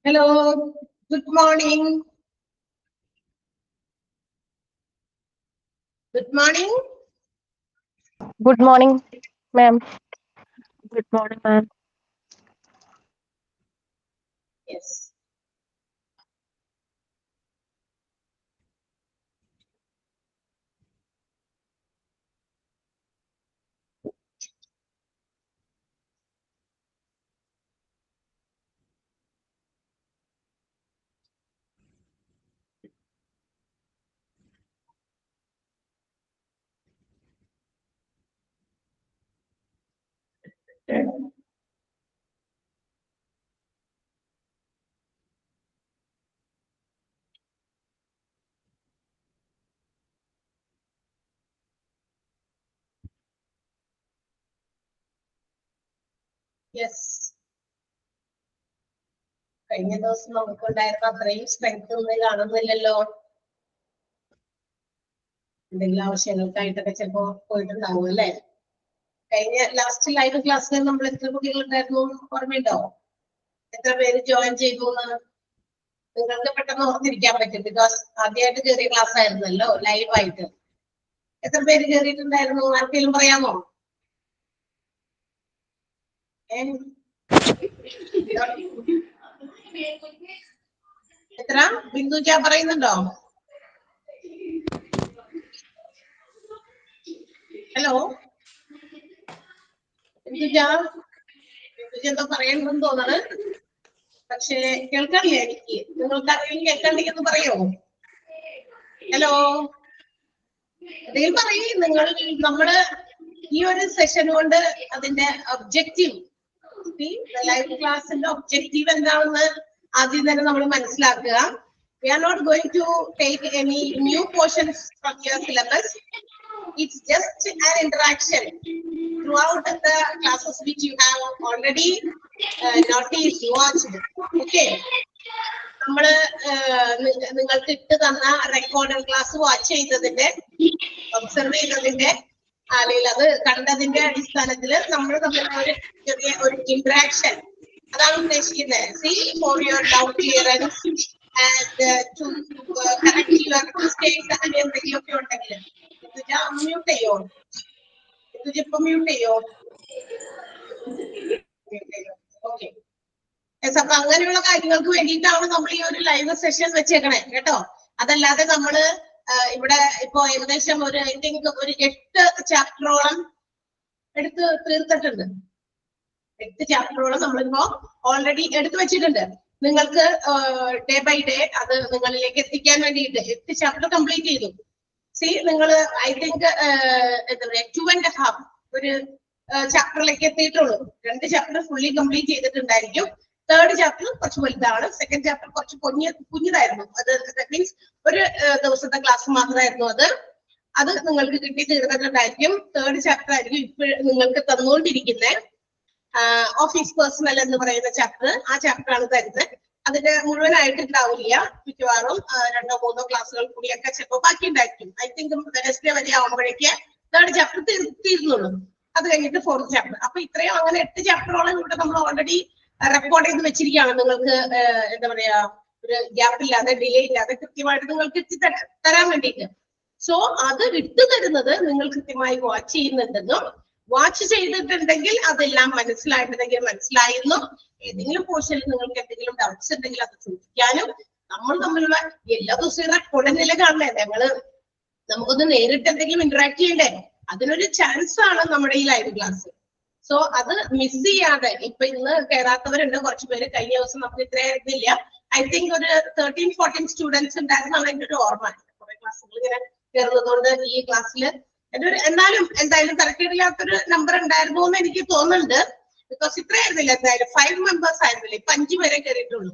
Hello, good morning. Good morning. Good morning, ma'am. Good morning, ma'am. Yes. Yes. കഴിഞ്ഞ ദിവസം നമുക്കുണ്ടായിരുന്ന അത്രയും strength ഒന്നും കാണുന്നില്ലല്ലോ. എന്തെങ്കിലും ആവശ്യങ്ങൾക്കായിട്ടൊക്കെ ചിലപ്പോ പോയിട്ടുണ്ടാവും അല്ലെ. കഴിഞ്ഞ ലാസ്റ്റ് ലൈവ് ക്ലാസ്സിൽ നമ്മൾ എത്ര കുട്ടികൾ ഉണ്ടായിരുന്നു ഓർമ്മയുണ്ടോ? എത്ര പേര് ജോയിൻ ചെയ്തു എന്ന് നിങ്ങൾക്ക് പെട്ടെന്ന് ഓർത്തിരിക്കാൻ പറ്റും. ബിക്കോസ് ആദ്യമായിട്ട് കയറിയ ക്ലാസ് ആയിരുന്നല്ലോ ലൈവായിട്ട്. എത്ര പേര് കയറിയിട്ടുണ്ടായിരുന്നു? ആർക്കെങ്കിലും പറയാമോ? എത്ര? ബിന്ദുജ പറയുന്നുണ്ടോ? ഹലോ ബിന്ദുജ, ബിന്ദുജ എന്തോ പറയണമെന്ന് തോന്നാണ്. പക്ഷേ കേൾക്കാനില്ല എനിക്ക്. നിങ്ങൾക്ക് ആരെങ്കിലും കേൾക്കാണ്ടെങ്കിൽ പറയോ? ഹലോ, എന്തെങ്കിലും പറയേ. നമ്മള് ഈ ഒരു സെഷൻ കൊണ്ട് അതിന്റെ ഒബ്ജക്റ്റീവ്, ലൈവ് ക്ലാസ്സിന്റെ ഒബ്ജക്റ്റീവ് എന്താണെന്ന് ആദ്യം തന്നെ നമ്മൾ മനസ്സിലാക്കുക. We are not going to take any new portions from your syllabus. It's just an interaction throughout the classes which you have already noticed, watched. Okay. നമ്മള് നിങ്ങൾക്ക് ഇട്ട് തന്ന റെക്കോർഡഡ് ക്ലാസ് വാച്ച് ചെയ്തതിന്റെ, ഒബ്സർവ് ചെയ്തതിന്റെ, അല്ലെങ്കിൽ അത് കണ്ടതിന്റെ അടിസ്ഥാനത്തിൽ നമ്മൾ തമ്മിലുള്ള ഒരു ചെറിയ ഒരു ഇന്ററാക്ഷൻ, അതാണ് ഉദ്ദേശിക്കുന്നത്. See for your doubt clearance and to correct your mistakes. അങ്ങനെ എന്തെങ്കിലുമൊക്കെ ഉണ്ടെങ്കിൽ മ്യൂട്ട് ചെയ്യോ? ഇപ്പൊ മ്യൂട്ട് ചെയ്യോ? ഓക്കെ. അപ്പൊ അങ്ങനെയുള്ള കാര്യങ്ങൾക്ക് വേണ്ടിയിട്ടാണ് നമ്മൾ ഈ ഒരു ലൈവ് സെഷൻ വെച്ചേക്കണേ കേട്ടോ. അതല്ലാതെ നമ്മള് ഇവിടെ ഇപ്പൊ ഏകദേശം ഒരു ഐ തിങ്ക് ഒരു 8 ചാപ്റ്ററോളം എടുത്ത് തീർത്തിട്ടുണ്ട്. 8 ചാപ്റ്ററോളം നമ്മളിപ്പോ ഓൾറെഡി എടുത്തു വെച്ചിട്ടുണ്ട്. നിങ്ങൾക്ക് ഡേ ബൈ ഡേ അത് നിങ്ങളിലേക്ക് എത്തിക്കാൻ വേണ്ടിയിട്ട് 8 ചാപ്റ്റർ കംപ്ലീറ്റ് ചെയ്തു. സി നിങ്ങൾ ഐ തിങ്ക് എന്താ പറയാ 2.5 ഒരു ചാപ്റ്ററിലേക്ക് എത്തിയിട്ടുള്ളൂ. 2 ചാപ്റ്റർ ഫുള്ളി കംപ്ലീറ്റ് ചെയ്തിട്ടുണ്ടായിരിക്കും. 3rd ചാപ്റ്റർ കുറച്ച് വലുതാണ്. 2nd ചാപ്റ്റർ കുറച്ച് കുഞ്ഞതായിരുന്നു. അത് മീൻസ് ഒരു ദിവസത്തെ ക്ലാസ് മാത്രമായിരുന്നു അത് നിങ്ങൾക്ക് കിട്ടി തീർന്നിട്ടുണ്ടായിരിക്കും. 3rd ചാപ്റ്റർ ആയിരിക്കും ഇപ്പോൾ നിങ്ങൾക്ക് തന്നുകൊണ്ടിരിക്കുന്നത്. ഓഫീസ് പേഴ്സണൽ എന്ന് പറയുന്ന ചാപ്റ്റർ. ആ ചാപ്റ്റർ ആണ് തരുന്നത്. അതിന്റെ മുഴുവനായിട്ട് ഉണ്ടാവില്ല. മിക്കവാറും 2 or 3 ക്ലാസ്സുകൾ കൂടിയൊക്കെ ചിലപ്പോൾ ബാക്കി ഉണ്ടായിരിക്കും. ഐ തിങ്ക് വെനസ്ഡേ വരെ ആവുമ്പോഴേക്ക് 3rd ചാപ്റ്റർ തീർന്നുള്ളൂ. അത് കഴിഞ്ഞിട്ട് 4th ചാപ്റ്റർ. അപ്പൊ ഇത്രയും അങ്ങനെ 8 ചാപ്റ്ററോളം ഇവിടെ നമ്മൾ ഓൾറെഡി റെക്കോർഡ് ചെയ്ത് വെച്ചിരിക്കുകയാണ്. നിങ്ങൾക്ക് എന്താ പറയാ ഒരു ഗ്യാപ്പ് ഇല്ലാതെ, ഡിലേ ഇല്ലാതെ കൃത്യമായിട്ട് നിങ്ങൾക്ക് തരാൻ വേണ്ടിയിട്ട്. സോ അത് ഇട്ടു തരുന്നത് നിങ്ങൾ കൃത്യമായി വാച്ച് ചെയ്യുന്നുണ്ടെന്നും, വാച്ച് ചെയ്തിട്ടുണ്ടെങ്കിൽ അതെല്ലാം മനസ്സിലായിട്ടുണ്ടെങ്കിൽ മനസ്സിലായിരുന്നു. ഏതെങ്കിലും പോർഷനിൽ നിങ്ങൾക്ക് എന്തെങ്കിലും ഡൗട്ട്സ് ഉണ്ടെങ്കിൽ അത് ചോദിക്കാനും, നമ്മൾ തമ്മിലുള്ള എല്ലാ ദിവസവും റെക്കോർഡ് നില കാണണേ. നമുക്കൊന്ന് നേരിട്ട് എന്തെങ്കിലും ഇന്ററാക്ട് ചെയ്യണ്ടേ? അതിനൊരു ചാൻസ് ആണ് നമ്മുടെ ഈ ലൈവ് ക്ലാസ്. സോ അത് മിസ് ചെയ്യാതെ, ഇപ്പൊ ഇന്ന് കയറാത്തവരുണ്ട് കുറച്ച് പേര്. കഴിഞ്ഞ ദിവസം നമുക്ക് ഇത്ര ഇതില്ല. ഐ തിങ്ക് ഒരു 13-14 സ്റ്റുഡൻസ് ഉണ്ടായിരുന്നാണ് എന്റെ ഒരു ഓർമ്മ. കുറെ ക്ലാസ്സുകൾ ഇങ്ങനെ കയറുന്നതുകൊണ്ട് ഈ ക്ലാസ്സിൽ എന്നാലും എന്തായാലും തരക്കേടില്ലാത്തൊരു നമ്പർ ഉണ്ടായിരുന്നു എന്ന് എനിക്ക് തോന്നുന്നുണ്ട്. ബിക്കോസ് ഇത്രയായിരുന്നില്ല. എന്തായാലും 5 മെമ്പേഴ്സ് ആയിരുന്നില്ല. ഇപ്പൊ 5 പേരെ കയറിയിട്ടുള്ളൂ.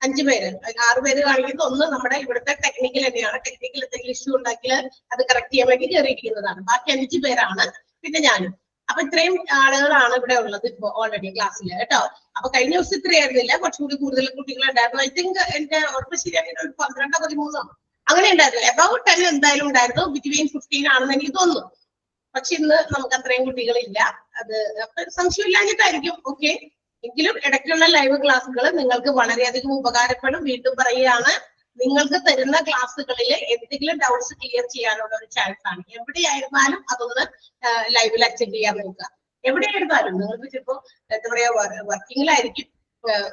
5 പേര്. 6 പേര് കാണിക്കുന്നത് ഒന്ന് നമ്മുടെ ഇവിടുത്തെ ടെക്നിക്കൽ തന്നെയാണ്. ടെക്നിക്കൽ എന്തെങ്കിലും ഇഷ്യൂ ഉണ്ടാക്കിയാൽ അത് കറക്റ്റ് ചെയ്യാൻ വേണ്ടി കയറിയിരിക്കുന്നതാണ്. ബാക്കി 5 പേരാണ്, പിന്നെ ഞാനും. അപ്പൊ ഇത്രയും ആളുകളാണ് ഇവിടെ ഉള്ളത് ഇപ്പൊ ഓൾറെഡി ക്ലാസ്സിൽ കേട്ടോ. അപ്പൊ കഴിഞ്ഞ ദിവസം ഇത്രയായിരുന്നില്ല, കുറച്ചുകൂടി കൂടുതൽ കുട്ടികൾ ഉണ്ടായിരുന്നു. ഐ തിങ്ക് എന്റെ ഓർമ്മ ശരിയാണെങ്കിൽ ഒരു 12-13 അങ്ങനെ ഉണ്ടായിരുന്നില്ല. അബൌട്ട് 10 എന്തായാലും ഉണ്ടായിരുന്നു. ബിറ്റ്വീൻ 15 ആണെന്ന് എനിക്ക് തോന്നുന്നു. പക്ഷെ ഇന്ന് നമുക്ക് അത്രയും കുട്ടികളില്ല. അത് സംശയമില്ലാഞ്ഞിട്ടായിരിക്കും. ഓക്കെ. എങ്കിലും ഇടയ്ക്കുള്ള ലൈവ് ക്ലാസ്സുകൾ നിങ്ങൾക്ക് വളരെയധികം ഉപകാരപ്പെടും. വീണ്ടും പറയുകയാണ്, നിങ്ങൾക്ക് തരുന്ന ക്ലാസ്സുകളിൽ എന്തെങ്കിലും ഡൗട്ട്സ് ക്ലിയർ ചെയ്യാനുള്ള ഒരു ചാൻസ് ആണ്. എവിടെയായിരുന്നാലും അതൊന്ന് ലൈവിൽ അറ്റൻഡ് ചെയ്യാൻ നോക്കുക. എവിടെയായിരുന്നാലും നിങ്ങൾക്ക് ചിലപ്പോ എന്താ പറയാ വർക്കിങ്ങിലായിരിക്കും,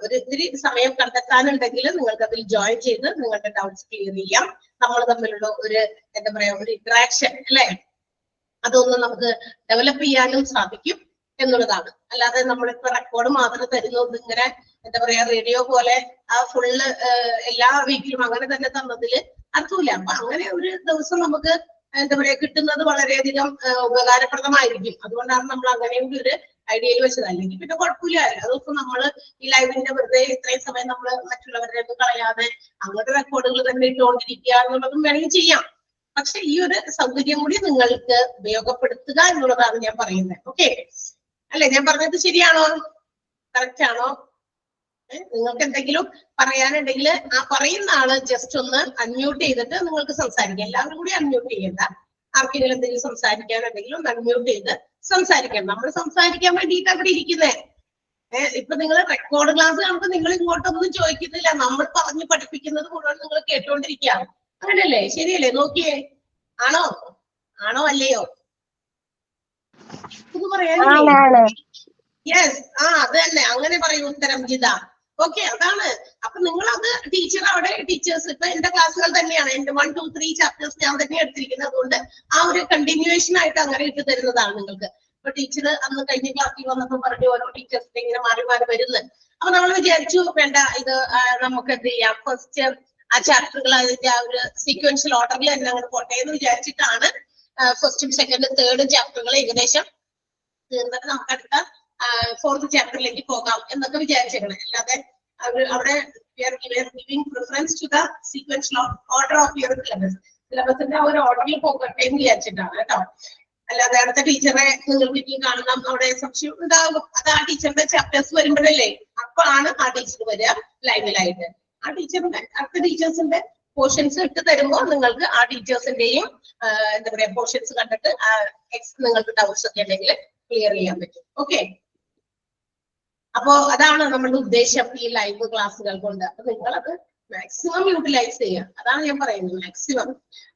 ഒരു ഇത്തിരി സമയം കണ്ടെത്താനുണ്ടെങ്കിൽ നിങ്ങൾക്ക് അതിൽ ജോയിൻ ചെയ്ത് നിങ്ങളുടെ ഡൗട്ട്സ് ക്ലിയർ ചെയ്യാം. നമ്മൾ തമ്മിലുള്ള ഒരു എന്താ പറയാ ഒരു ഇന്ററാക്ഷൻ അല്ലെ, അതൊന്ന് നമുക്ക് ഡെവലപ്പ് ചെയ്യാനും സാധിക്കും എന്നുള്ളതാണ്. അല്ലാതെ നമ്മളിപ്പോ റെക്കോർഡ് മാത്രം തരുന്നത് ഇങ്ങനെ എന്താ പറയാ റേഡിയോ പോലെ ആ ഫുള്ള് എല്ലാ വീക്കിലും അങ്ങനെ തന്നെ തന്നതില് അർത്ഥമില്ല. അപ്പൊ അങ്ങനെ ഒരു ദിവസം നമുക്ക് എന്താ പറയാ കിട്ടുന്നത് വളരെയധികം ഉപകാരപ്രദമായിരിക്കും. അതുകൊണ്ടാണ് നമ്മൾ അങ്ങനെ ഒരു ഐഡിയയിൽ വെച്ചത്. അല്ലെങ്കിൽ പിന്നെ കുഴപ്പമില്ല, അതൊക്കെ നമ്മള് ഈ ലൈവിന്റെ വെറുതെ ഇത്രയും സമയം നമ്മൾ മറ്റുള്ളവരുടെ ഒന്നും കളയാതെ അങ്ങോട്ട് റെക്കോർഡുകൾ തന്നെ ഇട്ടുകൊണ്ടിരിക്കുക എന്നുള്ളതും വേണമെങ്കിൽ ചെയ്യാം. പക്ഷെ ഈ ഒരു സൗകര്യം കൂടി നിങ്ങൾക്ക് ഉപയോഗപ്പെടുത്തുക എന്നുള്ളതാണ് ഞാൻ പറയുന്നത്. ഓക്കെ അല്ലെ? ഞാൻ പറഞ്ഞത് ശരിയാണോ? കറക്റ്റ് ആണോ? നിങ്ങൾക്ക് എന്തെങ്കിലും പറയാനുണ്ടെങ്കിൽ ആ പറയുന്ന ആള് ജസ്റ്റ് ഒന്ന് അൺമ്യൂട്ട് ചെയ്തിട്ട് നിങ്ങൾക്ക് സംസാരിക്കാം. എല്ലാവരും കൂടി അൺമ്യൂട്ട് ചെയ്യണ്ട. ആർക്കെങ്കിലും എന്തെങ്കിലും സംസാരിക്കാനുണ്ടെങ്കിൽ ഒന്ന് അൺമ്യൂട്ട് ചെയ്ത് സംസാരിക്കാം. നമ്മൾ സംസാരിക്കാൻ വേണ്ടിയിട്ട് അവിടെ ഇരിക്കുന്നേ. ഇപ്പൊ നിങ്ങൾ റെക്കോർഡ് ക്ലാസ് കാണുമ്പോൾ നിങ്ങൾ ഇങ്ങോട്ടൊന്നും ചോദിക്കുന്നില്ല, നമ്മൾ പറഞ്ഞു പഠിപ്പിക്കുന്നത് മുഴുവൻ നിങ്ങൾ കേട്ടോണ്ടിരിക്കുക. അങ്ങനെയല്ലേ? ശരിയല്ലേ? നോക്കിയേ, ആണോ? ആണോ അല്ലയോ? ഇത് പറയാനില്ലേ? യെസ്, അത് തന്നെ, അങ്ങനെ പറയൂ ഉത്തരം ജിത. ഓക്കെ, അതാണ്. അപ്പൊ നിങ്ങൾ അത് ടീച്ചർ അവിടെ ടീച്ചേഴ്സ് ഇപ്പൊ എന്റെ ക്ലാസ്സുകൾ തന്നെയാണ്, എന്റെ 1, 2, 3 ചാപ്റ്റേഴ്സ് ഞാൻ തന്നെ എടുത്തിരിക്കുന്നത്. അതുകൊണ്ട് ആ ഒരു കണ്ടിന്യൂവേഷൻ ആയിട്ട് അങ്ങനെ ഇട്ട് തരുന്നതാണ് നിങ്ങൾക്ക്. ഇപ്പൊ ടീച്ചർ അന്ന് കഴിഞ്ഞ ക്ലാസ്സിൽ വന്നപ്പോൾ പറഞ്ഞു ഓരോ ടീച്ചേഴ്സിന്റെ ഇങ്ങനെ മാറി മാറി വരുന്നത്. അപ്പൊ നമ്മൾ വിചാരിച്ചു വേണ്ട, ഇത് നമുക്ക് എന്ത് ചെയ്യാം, ഫസ്റ്റ് ആ ചാപ്റ്ററുകൾ അതിന്റെ ആ ഒരു സീക്വൻഷ്യൽ ഓർഡറിൽ തന്നെ അങ്ങോട്ട് പോട്ടെ എന്ന് വിചാരിച്ചിട്ടാണ് ഫസ്റ്റും സെക്കൻഡും തേർഡും ചാപ്റ്ററുകൾ ഏകദേശം തീർന്നിട്ട് നമുക്ക് അടുത്ത 4th ചാപ്റ്ററിലേക്ക് പോകാം എന്നൊക്കെ വിചാരിച്ചേക്കണം. അല്ലാതെ അവിടെ giving preference to the sequential order of your syllabus. സിലബസിന്റെ ആ ഒരു ഓർഡറിൽ പോകട്ടെ എന്ന് വിചാരിച്ചിട്ടാണ് കേട്ടോ. അല്ലാതെ അടുത്ത ടീച്ചറെ നിങ്ങൾ വീട്ടിൽ കാണണം അവിടെ സംശയം ഉണ്ടാകും. അത് ആ ടീച്ചറിന്റെ ചാപ്റ്റേഴ്സ് വരുമ്പോഴല്ലേ, അപ്പോഴാണ് ആ ടീച്ചർ വരിക ലൈവിലായിട്ട്. ആ ടീച്ചറിന്റെ അടുത്ത ടീച്ചേഴ്സിന്റെ പോർഷൻസ് ഇട്ട് തരുമ്പോൾ നിങ്ങൾക്ക് ആ ടീച്ചേഴ്സിന്റെയും എന്താ പറയാ പോർഷൻസ് കണ്ടിട്ട് നിങ്ങൾക്ക് ഡൗട്ട്സ് ഒക്കെ ഉണ്ടെങ്കിൽ ക്ലിയർ ചെയ്യാൻ പറ്റും. ഓക്കെ, അപ്പോ അതാണ് നമ്മുടെ ഉദ്ദേശം ഈ ലൈവ് ക്ലാസ്സുകൾ കൊണ്ട്. അപ്പൊ നിങ്ങളത് മാക്സിമം യൂട്ടിലൈസ് ചെയ്യുക, അതാണ് ഞാൻ പറയുന്നത്, മാക്സിമം.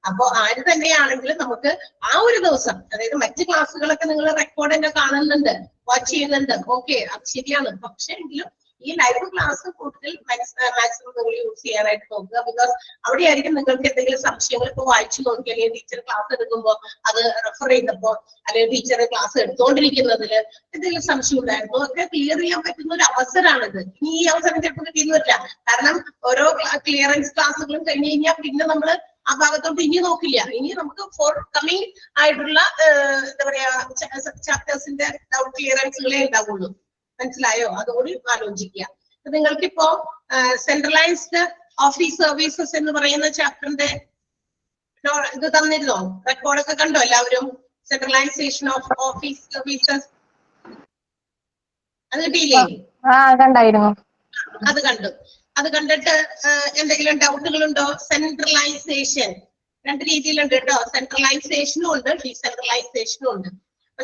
അപ്പൊ ആര് തന്നെയാണെങ്കിലും നമുക്ക് ആ ഒരു ദിവസം, അതായത് മറ്റ് ക്ലാസ്സുകളൊക്കെ നിങ്ങൾ റെക്കോർഡ് തന്നെ കാണുന്നുണ്ട്, വാച്ച് ചെയ്യുന്നുണ്ട്, ഓക്കെ, അത് ശരിയാണ്. പക്ഷെ എങ്കിലും ഈ ലൈവ് ക്ലാസ് കൂടുതൽ മാക്സിമം നിങ്ങൾ യൂസ് ചെയ്യാനായിട്ട് നോക്കുക. ബിക്കോസ് അവിടെയായിരിക്കും നിങ്ങൾക്ക് എന്തെങ്കിലും സംശയങ്ങൾ ഇപ്പൊ വായിച്ചു നോക്കി, അല്ലെങ്കിൽ ടീച്ചർ ക്ലാസ് എടുക്കുമ്പോൾ അത് റെഫർ ചെയ്തപ്പോ, അല്ലെങ്കിൽ ടീച്ചർ ക്ലാസ് എടുത്തുകൊണ്ടിരിക്കുന്നതിൽ എന്തെങ്കിലും സംശയം ഉണ്ടായിരുന്നു ഒക്കെ ക്ലിയർ ചെയ്യാൻ പറ്റുന്ന ഒരു അവസരമാണിത്. ഇനി ഈ അവസരം ചിലപ്പോൾ കിട്ടിയെന്ന് വരില്ല. കാരണം ഓരോ ക്ലിയറൻസ് ക്ലാസ്സുകളും കഴിഞ്ഞ് കഴിഞ്ഞാൽ പിന്നെ നമ്മൾ ആ ഭാഗത്തോട്ട് ഇനി നോക്കില്ല. ഇനി നമുക്ക് ഫോർ കമ്മിങ് ആയിട്ടുള്ള എന്താ പറയാ ചാപ്റ്റേഴ്സിന്റെ ഡൗട്ട് ക്ലിയറൻസുകളെ ഉണ്ടാവുള്ളൂ. മനസ്സിലായോ? അതുകൂടി ആലോചിക്കുക. നിങ്ങൾക്കിപ്പോ സെൻട്രലൈസ്ഡ് ഓഫീസ് സർവീസസ് എന്ന് പറയുന്ന ചാപ്റ്ററിന്റെ ഇത് തന്നിരുന്നോ? റെക്കോർഡൊക്കെ കണ്ടോ എല്ലാവരും? സെൻട്രലൈസേഷൻ ഓഫ് ഓഫീസ് സർവീസസ് അത് കിട്ടിയില്ലേ? കണ്ടായിരുന്നു. അത് കണ്ടു. അത് കണ്ടിട്ട് എന്തെങ്കിലും ഡൗട്ടുകൾ ഉണ്ടോ? സെൻട്രലൈസേഷൻ 2 രീതിയിലുണ്ട് കേട്ടോ. സെൻട്രലൈസേഷനും ഉണ്ട്, ഡീസെൻട്രലൈസേഷനും ഉണ്ട്.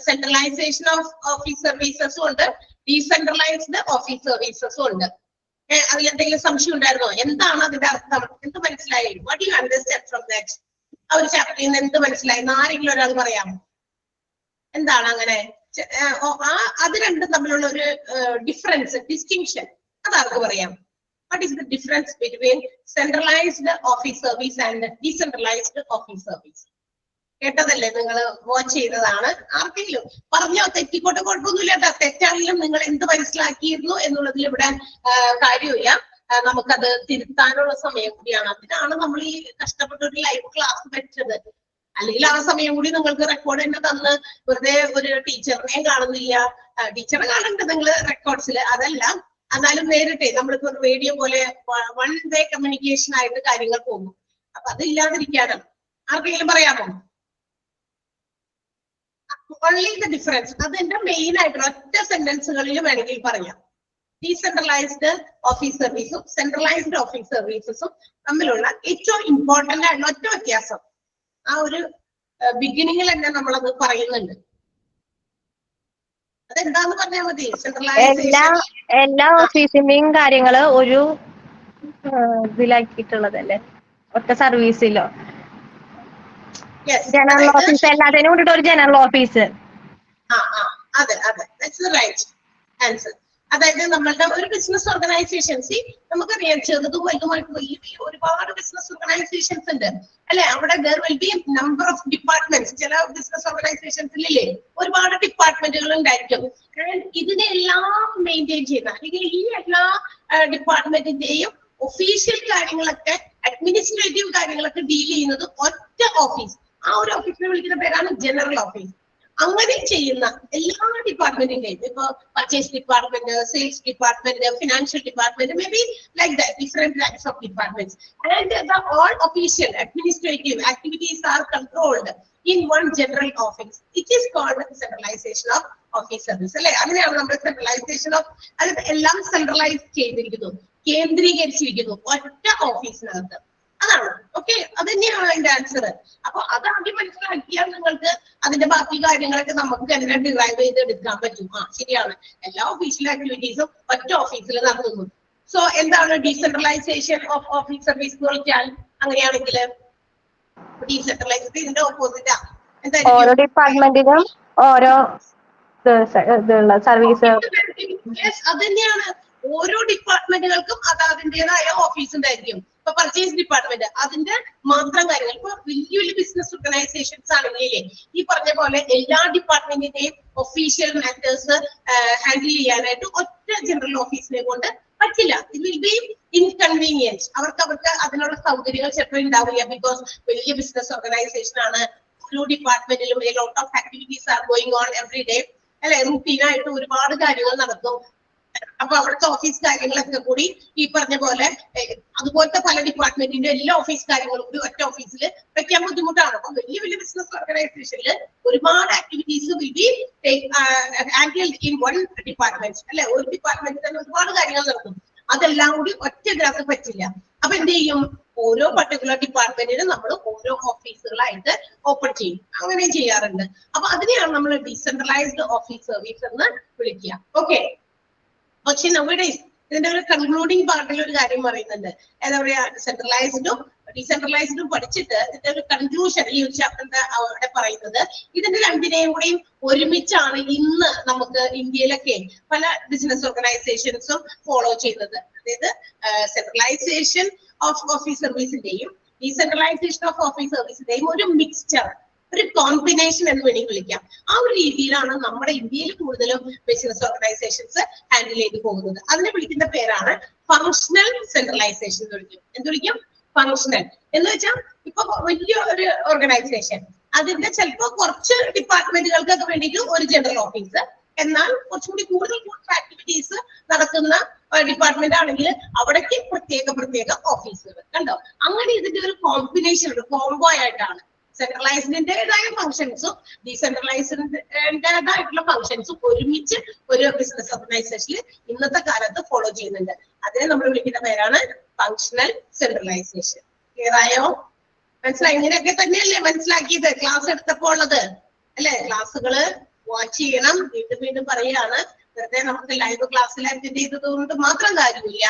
സെൻട്രലൈസേഷൻ ഓഫ് ഓഫീസ് സർവീസസും ഉണ്ട്, ഡീസെൻട്രലൈസ്ഡ് ഓഫീസ് സർവീസസും ഉണ്ട്. അതിലെന്തെങ്കിലും സംശയം ഉണ്ടായിരുന്നോ? എന്താണ് അതിന്റെ അർത്ഥം? എന്ത് മനസ്സിലായി? What you understand from that? ആ ഒരു ചാപ്റ്ററിൽ നിന്ന് എന്ത് മനസ്സിലായി? ആരെങ്കിലും ഒരാൾ പറയാമോ? എന്താണ് അങ്ങനെ? അത് രണ്ടും തമ്മിലുള്ള ഒരു ഡിഫറൻസ്, ഡിസ്റ്റിങ്ഷൻ, അതാർക്ക് പറയാം? What is the difference between centralized office service and decentralized office service? കേട്ടതല്ലേ? നിങ്ങൾ വാച്ച് ചെയ്തതാണ്. ആർക്കെങ്കിലും പറഞ്ഞോ? തെറ്റിക്കോട്ടെ, കുഴപ്പമൊന്നുമില്ല. തെറ്റാണെങ്കിലും നിങ്ങൾ എന്ത് മനസ്സിലാക്കിയിരുന്നു എന്നുള്ളതിൽ ഇവിടെ കാര്യമില്ല. നമുക്കത് തിരുത്താനുള്ള സമയം കൂടിയാണ്. അതിനാണ് നമ്മൾ ഈ കഷ്ടപ്പെട്ട ഒരു ലൈവ് ക്ലാസ് വെച്ചത്. അല്ലെങ്കിൽ ആ സമയം കൂടി നിങ്ങൾക്ക് റെക്കോർഡ് തന്നെ തന്ന് വെറുതെ ഒരു ടീച്ചറിനെയും കാണുന്നില്ല. ടീച്ചറെ കാണുന്നുണ്ട് നിങ്ങൾ റെക്കോർഡ്സിൽ, അതല്ല. എന്നാലും നേരിട്ടേ നമ്മളിപ്പോ റേഡിയോ പോലെ 1 വേ കമ്മ്യൂണിക്കേഷൻ ആയിട്ട് കാര്യങ്ങൾ പോകും. അപ്പൊ അതില്ലാതിരിക്കാനാണ്. ആർക്കെങ്കിലും പറയാമോ? ഓൺലി ദ ഡിഫറൻസ്, അതെന്റെ മെയിൻ ആയിട്ടുള്ള ഒറ്റ സെന്റൻസുകളിൽ വേണമെങ്കിൽ പറയാം. ഡീസെൻട്രലൈസ്ഡ് ഓഫീസ് സർവീസും സെൻട്രലൈസ്ഡ് ഓഫീസ് സർവീസസും തമ്മിലുള്ള ഏറ്റവും ഇമ്പോർട്ടന്റ് ആയിട്ടുള്ള ഒറ്റ വ്യത്യാസം ആ ഒരു ബിഗിനിങ്ങിൽ തന്നെ നമ്മളത് പറയുന്നുണ്ട്. അത് എന്താന്ന് പറഞ്ഞാൽ മതി. എല്ലാ സെൻട്രലൈസേഷൻ എല്ലാ ഓഫീസിന്റെയും കാര്യങ്ങള് ഒരു ഇതിലാക്കിയിട്ടുള്ളതല്ലേ, ഒറ്റ സർവീസിലോ? ജനറൽ അതായത് ഓഫീസ് എല്ലാത്തിനും കൂടിയിട്ട് ഒരു ജനറൽ ഓഫീസ്. അതെ അതെ, ദാറ്റ്സ് ദ റൈറ്റ് ആൻസർ. അതായത് നമ്മളുടെ ഒരു ബിസിനസ് ഓർഗനൈസേഷൻസ്, നമുക്കറിയാം ചെറുതും വലുതുമായിട്ട് വലിയ വലിയ ഒരുപാട് ബിസിനസ് ഓർഗനൈസേഷൻസ് ഉണ്ട് അല്ലെ. അവിടെ there will be number of departments. ചില ബിസിനസ് ഓർഗനൈസേഷൻസിലെ ഒരുപാട് ഡിപ്പാർട്ട്മെന്റുകൾ ഉണ്ടായിരിക്കും. ഇതിനെല്ലാം മെയിൻറ്റെയിൻ ചെയ്യുന്ന, അല്ലെങ്കിൽ ഈ എല്ലാ ഡിപ്പാർട്ട്മെന്റിന്റെയും ഒഫീഷ്യൽ കാര്യങ്ങളൊക്കെ, അഡ്മിനിസ്ട്രേറ്റീവ് കാര്യങ്ങളൊക്കെ ഡീൽ ചെയ്യുന്നത് ഒറ്റ ഓഫീസ്. ആ ഒരു ഓഫീസിനെ വിളിക്കുന്ന പേരാണ് ജനറൽ ഓഫീസ്. അങ്ങനെ ചെയ്യുന്ന എല്ലാ ഡിപ്പാർട്ട്മെന്റിന്റെയും, ഇപ്പൊ purchase department, sales department, financial department, may be like that, different types of departments, and the all official administrative activities are controlled in one general office. It is called centralization of office service അല്ലെ. അങ്ങനെയാണ് നമ്മൾ centralisation of, അത് എല്ലാം centralise ചെയ്തിരിക്കുന്നു, കേന്ദ്രീകരിച്ചിരിക്കുന്നു ഒറ്റ ഓഫീസിനകത്ത്. അതാണ്. Okay, അത് തന്നെയാണ് അതിന്റെ ആൻസർ. അപ്പൊ അത് ആദ്യം മനസ്സിലാക്കിയാൽ നിങ്ങൾക്ക് അതിന്റെ ബാക്കി കാര്യങ്ങളൊക്കെ നമുക്ക് എങ്ങനെ ഡിറൈവ് ചെയ്ത് എടുക്കാൻ പറ്റും. ശരിയാണ്, എല്ലാ ഒഫീഷ്യൽ ആക്ടിവിറ്റീസും ഒറ്റ ഓഫീസിൽ നടത്തുന്നു. സോ എന്താണ് ഡീസെൻട്രലൈസേഷൻ ഓഫ് ഓഫീസ് സർവീസ് എന്ന് വെച്ചാൽ? അങ്ങനെയാണെങ്കിൽ ഡീസെൻട്രലൈസ് ഇതിന്റെ ഓപ്പോസിറ്റാ. ഓരോ ഡിപ്പാർട്ട്മെന്റിനും ഓരോ സർവീസ്. അത് തന്നെയാണ്, ഓരോ ഡിപ്പാർട്ട്മെന്റുകൾക്കും അത് അതിൻ്റെതായ ഓഫീസ് ഉണ്ടായിരിക്കും. ഇപ്പൊ പർച്ചേസ് ഡിപ്പാർട്ട്മെന്റ് അതിന്റെ മാത്രം കാര്യങ്ങൾ, ഇപ്പൊ വലിയ വലിയ ബിസിനസ് ഓർഗനൈസേഷൻസ് ആണെങ്കിലേ ഈ പറഞ്ഞ പോലെ എല്ലാ ഡിപ്പാർട്ട്മെന്റിന്റെയും ഒഫീഷ്യൽ മാറ്റേഴ്സ് ഹാൻഡിൽ ചെയ്യാനായിട്ട് ഒറ്റ ജനറൽ ഓഫീസിനെ കൊണ്ട് പറ്റില്ല. It will be inconvenience. അവർക്ക് അതിനുള്ള സൗകര്യങ്ങൾ ചിലപ്പോൾ ഉണ്ടാവില്ല. ബിക്കോസ് വലിയ ബിസിനസ് ഓർഗനൈസേഷൻ ആണ്, ഓരോ ഡിപ്പാർട്ട്മെന്റിലും a lot of activities are going on every day അല്ലെ. റൂട്ടീനായിട്ട് ഒരുപാട് കാര്യങ്ങൾ നടക്കും. അപ്പൊ അവിടുത്തെ ഓഫീസ് കാര്യങ്ങളൊക്കെ കൂടി ഈ പറഞ്ഞ പോലെ അതുപോലത്തെ പല ഡിപ്പാർട്ട്മെന്റിന്റെ എല്ലാ ഓഫീസ് കാര്യങ്ങളും കൂടി ഒറ്റ ഓഫീസിൽ വെക്കാൻ ബുദ്ധിമുട്ടാണ്. അപ്പൊ വലിയ വലിയ ബിസിനസ് ഓർഗനൈസേഷനിൽ ഒരുപാട് activities will be handled in one department അല്ലെ. ഒരു ഡിപ്പാർട്ട്മെന്റിൽ തന്നെ ഒരുപാട് കാര്യങ്ങൾ നടക്കും. അതെല്ലാം കൂടി ഒറ്റ ഇതിനകത്ത് പറ്റില്ല. അപ്പൊ എന്ത് ചെയ്യും? ഓരോ പർട്ടിക്കുലർ ഡിപ്പാർട്ട്മെന്റിന് നമ്മൾ ഓരോ ഓഫീസുകളായിട്ട് ഓപ്പൺ ചെയ്യും. അങ്ങനെ ചെയ്യാറുണ്ട്. അപ്പൊ അതിനെയാണ് നമ്മൾ ഡീസെൻട്രലൈസ്ഡ് ഓഫീസ് സർവീസ് എന്ന് വിളിക്കുക. ഓക്കെ, പക്ഷെ നമ്മുടെ ഇതിന്റെ ഒരു കൺക്ലൂഡിംഗ് പാർട്ടിൽ ഒരു കാര്യം പറയുന്നുണ്ട്. എന്താ പറയാ, സെൻട്രലൈസ്ഡും ഡീസെൻട്രലൈസ്ഡും പഠിച്ചിട്ട് ഇതിന്റെ ഒരു കൺക്ലൂഷൻ ഈ ഒരു ചാപ്റ്ററിന്റെ അവിടെ പറയുന്നത്, ഇതിന്റെ രണ്ടിനെയും കൂടി ഒരുമിച്ചാണ് ഇന്ന് നമുക്ക് ഇന്ത്യയിലൊക്കെ പല ബിസിനസ് ഓർഗനൈസേഷൻസും ഫോളോ ചെയ്യുന്നത്. അതായത് സെൻട്രലൈസേഷൻ ഓഫ് ഓഫീസ് സർവീസിന്റെയും ഡീസെൻട്രലൈസേഷൻ ഓഫ് ഓഫീസ് സർവീസിന്റെയും ഒരു മിക്സ്ചർ, ഒരു കോമ്പിനേഷൻ എന്ന് വേണമെങ്കിൽ വിളിക്കാം. ആ ഒരു രീതിയിലാണ് നമ്മുടെ ഇന്ത്യയിൽ കൂടുതലും ബിസിനസ് ഓർഗനൈസേഷൻസ് ഹാൻഡിൽ ചെയ്ത് പോകുന്നത്. അതിനെ വിളിക്കുന്ന പേരാണ് ഫങ്ഷണൽ സെൻട്രലൈസേഷൻ എന്ന് വിളിക്കും. എന്ത് വിളിക്കും? ഫങ്ഷണൽ എന്ന് വെച്ചാൽ ഇപ്പൊ വലിയ ഒരു ഓർഗനൈസേഷൻ, അതിന്റെ ചിലപ്പോ കുറച്ച് ഡിപ്പാർട്ട്മെന്റുകൾക്കൊക്കെ വേണ്ടിയിട്ട് ഒരു ജനറൽ ഓഫീസ്, എന്നാൽ കുറച്ചുകൂടി കൂടുതൽ ആക്ടിവിറ്റീസ് നടക്കുന്ന ഡിപ്പാർട്ട്മെന്റ് ആണെങ്കിൽ അവിടേക്ക് പ്രത്യേക ഓഫീസുകൾ. കണ്ടോ? അങ്ങനെ ഇതിന്റെ ഒരു കോമ്പിനേഷൻ, ഒരു കോംബോ ആയിട്ടാണ് സെൻട്രലൈസ്ഡിന്റേതായ ഫംഗ്ഷൻസും ഡീസെൻട്രലൈസ്ഡിന്റേതായിട്ടുള്ള ഫംഗ്ഷൻസും ഒരുമിച്ച് ഒരു ബിസിനസ് ഓർഗനൈസേഷനിൽ ഇന്നത്തെ കാലത്ത് ഫോളോ ചെയ്യുന്നുണ്ട്. അതിനെ നമ്മൾ വിളിക്കുന്ന പേരാണ് ഫങ്ഷണൽ സെൻട്രലൈസേഷൻ. ക്ലിയർ ആയോ? മനസ്സിലായി? ഇങ്ങനെയൊക്കെ തന്നെയല്ലേ മനസ്സിലാക്കിയത് ക്ലാസ് എടുത്തപ്പോൾ ഉള്ളത് അല്ലെ? ക്ലാസ്സുകള് വാച്ച് ചെയ്യണം. വീണ്ടും പറയുകയാണ്, വെറുതെ നമുക്ക് ലൈവ് ക്ലാസ്സിൽ അറ്റൻഡ് ചെയ്തത് കൊണ്ട് മാത്രം കാര്യമില്ല,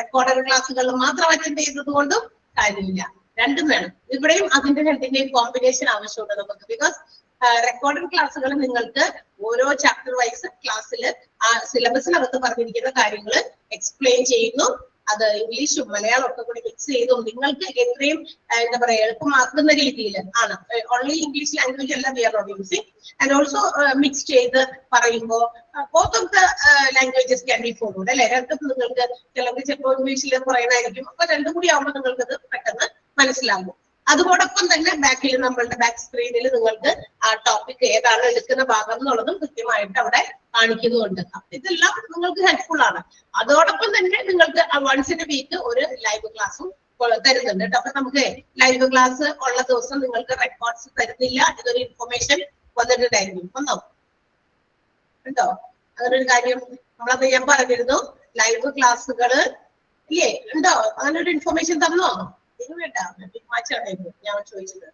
റെക്കോർഡഡ് ക്ലാസ്സുകളിൽ മാത്രം അറ്റൻഡ് ചെയ്തത് കൊണ്ടും കാര്യമില്ല. രണ്ടും വേണം. ഇവിടെയും അതിന്റെ രണ്ടിന്റെയും കോമ്പിനേഷൻ ആവശ്യമുണ്ട് നമുക്ക്. ബിക്കോസ് റെക്കോർഡഡ് ക്ലാസ്സുകൾ നിങ്ങൾക്ക് ഓരോ ചാപ്റ്റർ വൈസ് ക്ലാസ്സിൽ ആ സിലബസിനകത്ത് പറഞ്ഞിരിക്കുന്ന കാര്യങ്ങൾ എക്സ്പ്ലെയിൻ ചെയ്യുന്നു. അത് ഇംഗ്ലീഷും മലയാളം ഒക്കെ കൂടി മിക്സ് ചെയ്തും നിങ്ങൾക്ക് എത്രയും എന്താ പറയാ എളുപ്പമാക്കുന്ന രീതിയിൽ ആണ്. ഓൺലി ഇംഗ്ലീഷ് ലാംഗ്വേജ് അല്ല we are not using, and also mix ചെയ്ത് പറയുമ്പോൾ both of the languages can be followed അല്ലെ. രണ്ടും നിങ്ങൾക്ക് ചിലപ്പോൾ ഇംഗ്ലീഷിൽ പറയുന്നതായിരിക്കും. അപ്പൊ രണ്ടും കൂടി ആവുമ്പോൾ നിങ്ങൾക്ക് അത് പെട്ടെന്ന് മനസ്സിലാകും. അതോടൊപ്പം തന്നെ ബാക്കിൽ നമ്മളുടെ ബാക്ക് സ്ക്രീനിൽ നിങ്ങൾക്ക് ആ ടോപ്പിക് ഏതാണ് എടുക്കുന്ന ഭാഗം എന്നുള്ളതും കൃത്യമായിട്ട് അവിടെ കാണിക്കുന്നുണ്ട്. ഇതെല്ലാം നിങ്ങൾക്ക് ഹെൽപ്ഫുൾ ആണ്. അതോടൊപ്പം തന്നെ നിങ്ങൾക്ക് വൺസ് ഇൻ എ വീക്ക് ഒരു ലൈവ് ക്ലാസ്സും തരുന്നുണ്ട് കേട്ടോ. അപ്പൊ നമുക്ക് ലൈവ് ക്ലാസ് ഉള്ള ദിവസം നിങ്ങൾക്ക് റെക്കോർഡ്സ് തരുന്നില്ല. ഇതൊരു ഇൻഫർമേഷൻ വന്നിട്ടുണ്ടായിരിക്കും. വന്നോ? ഉണ്ടോ അങ്ങനെ ഒരു കാര്യം? നമ്മളത് ഞാൻ പറഞ്ഞിരുന്നു, ലൈവ് ക്ലാസ്സുകള് ഇല്ലേ? ഉണ്ടോ? അങ്ങനെ ഒരു ഇൻഫർമേഷൻ തന്നോ? ഇത് വേണ്ട, മാറ്റാണായിരുന്നു ഞാൻ ചോദിച്ചത്.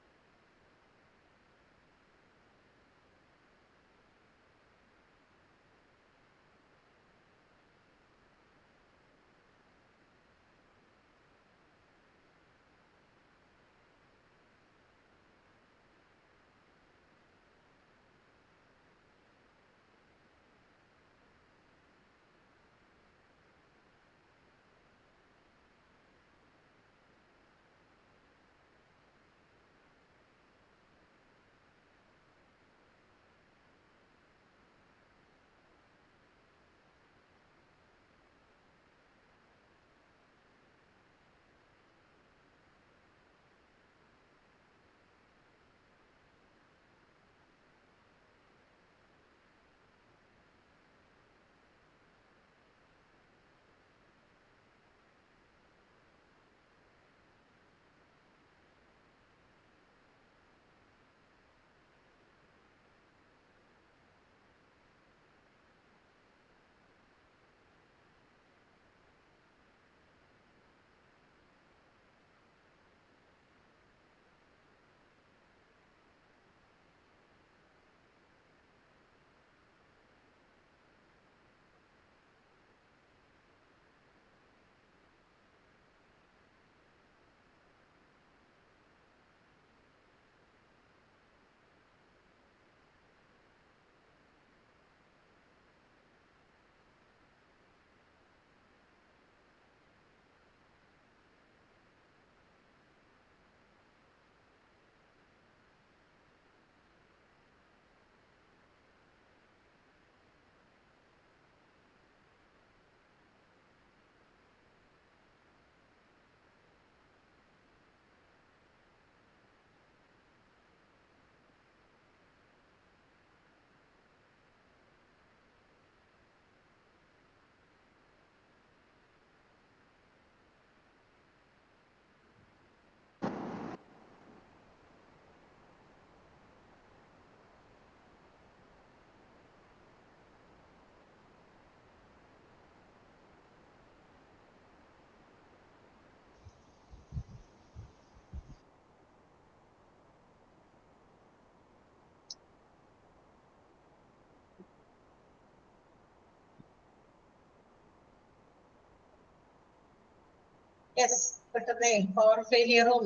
യെസ്, പെട്ടെന്ന് പവർ ഫെയിലിയറും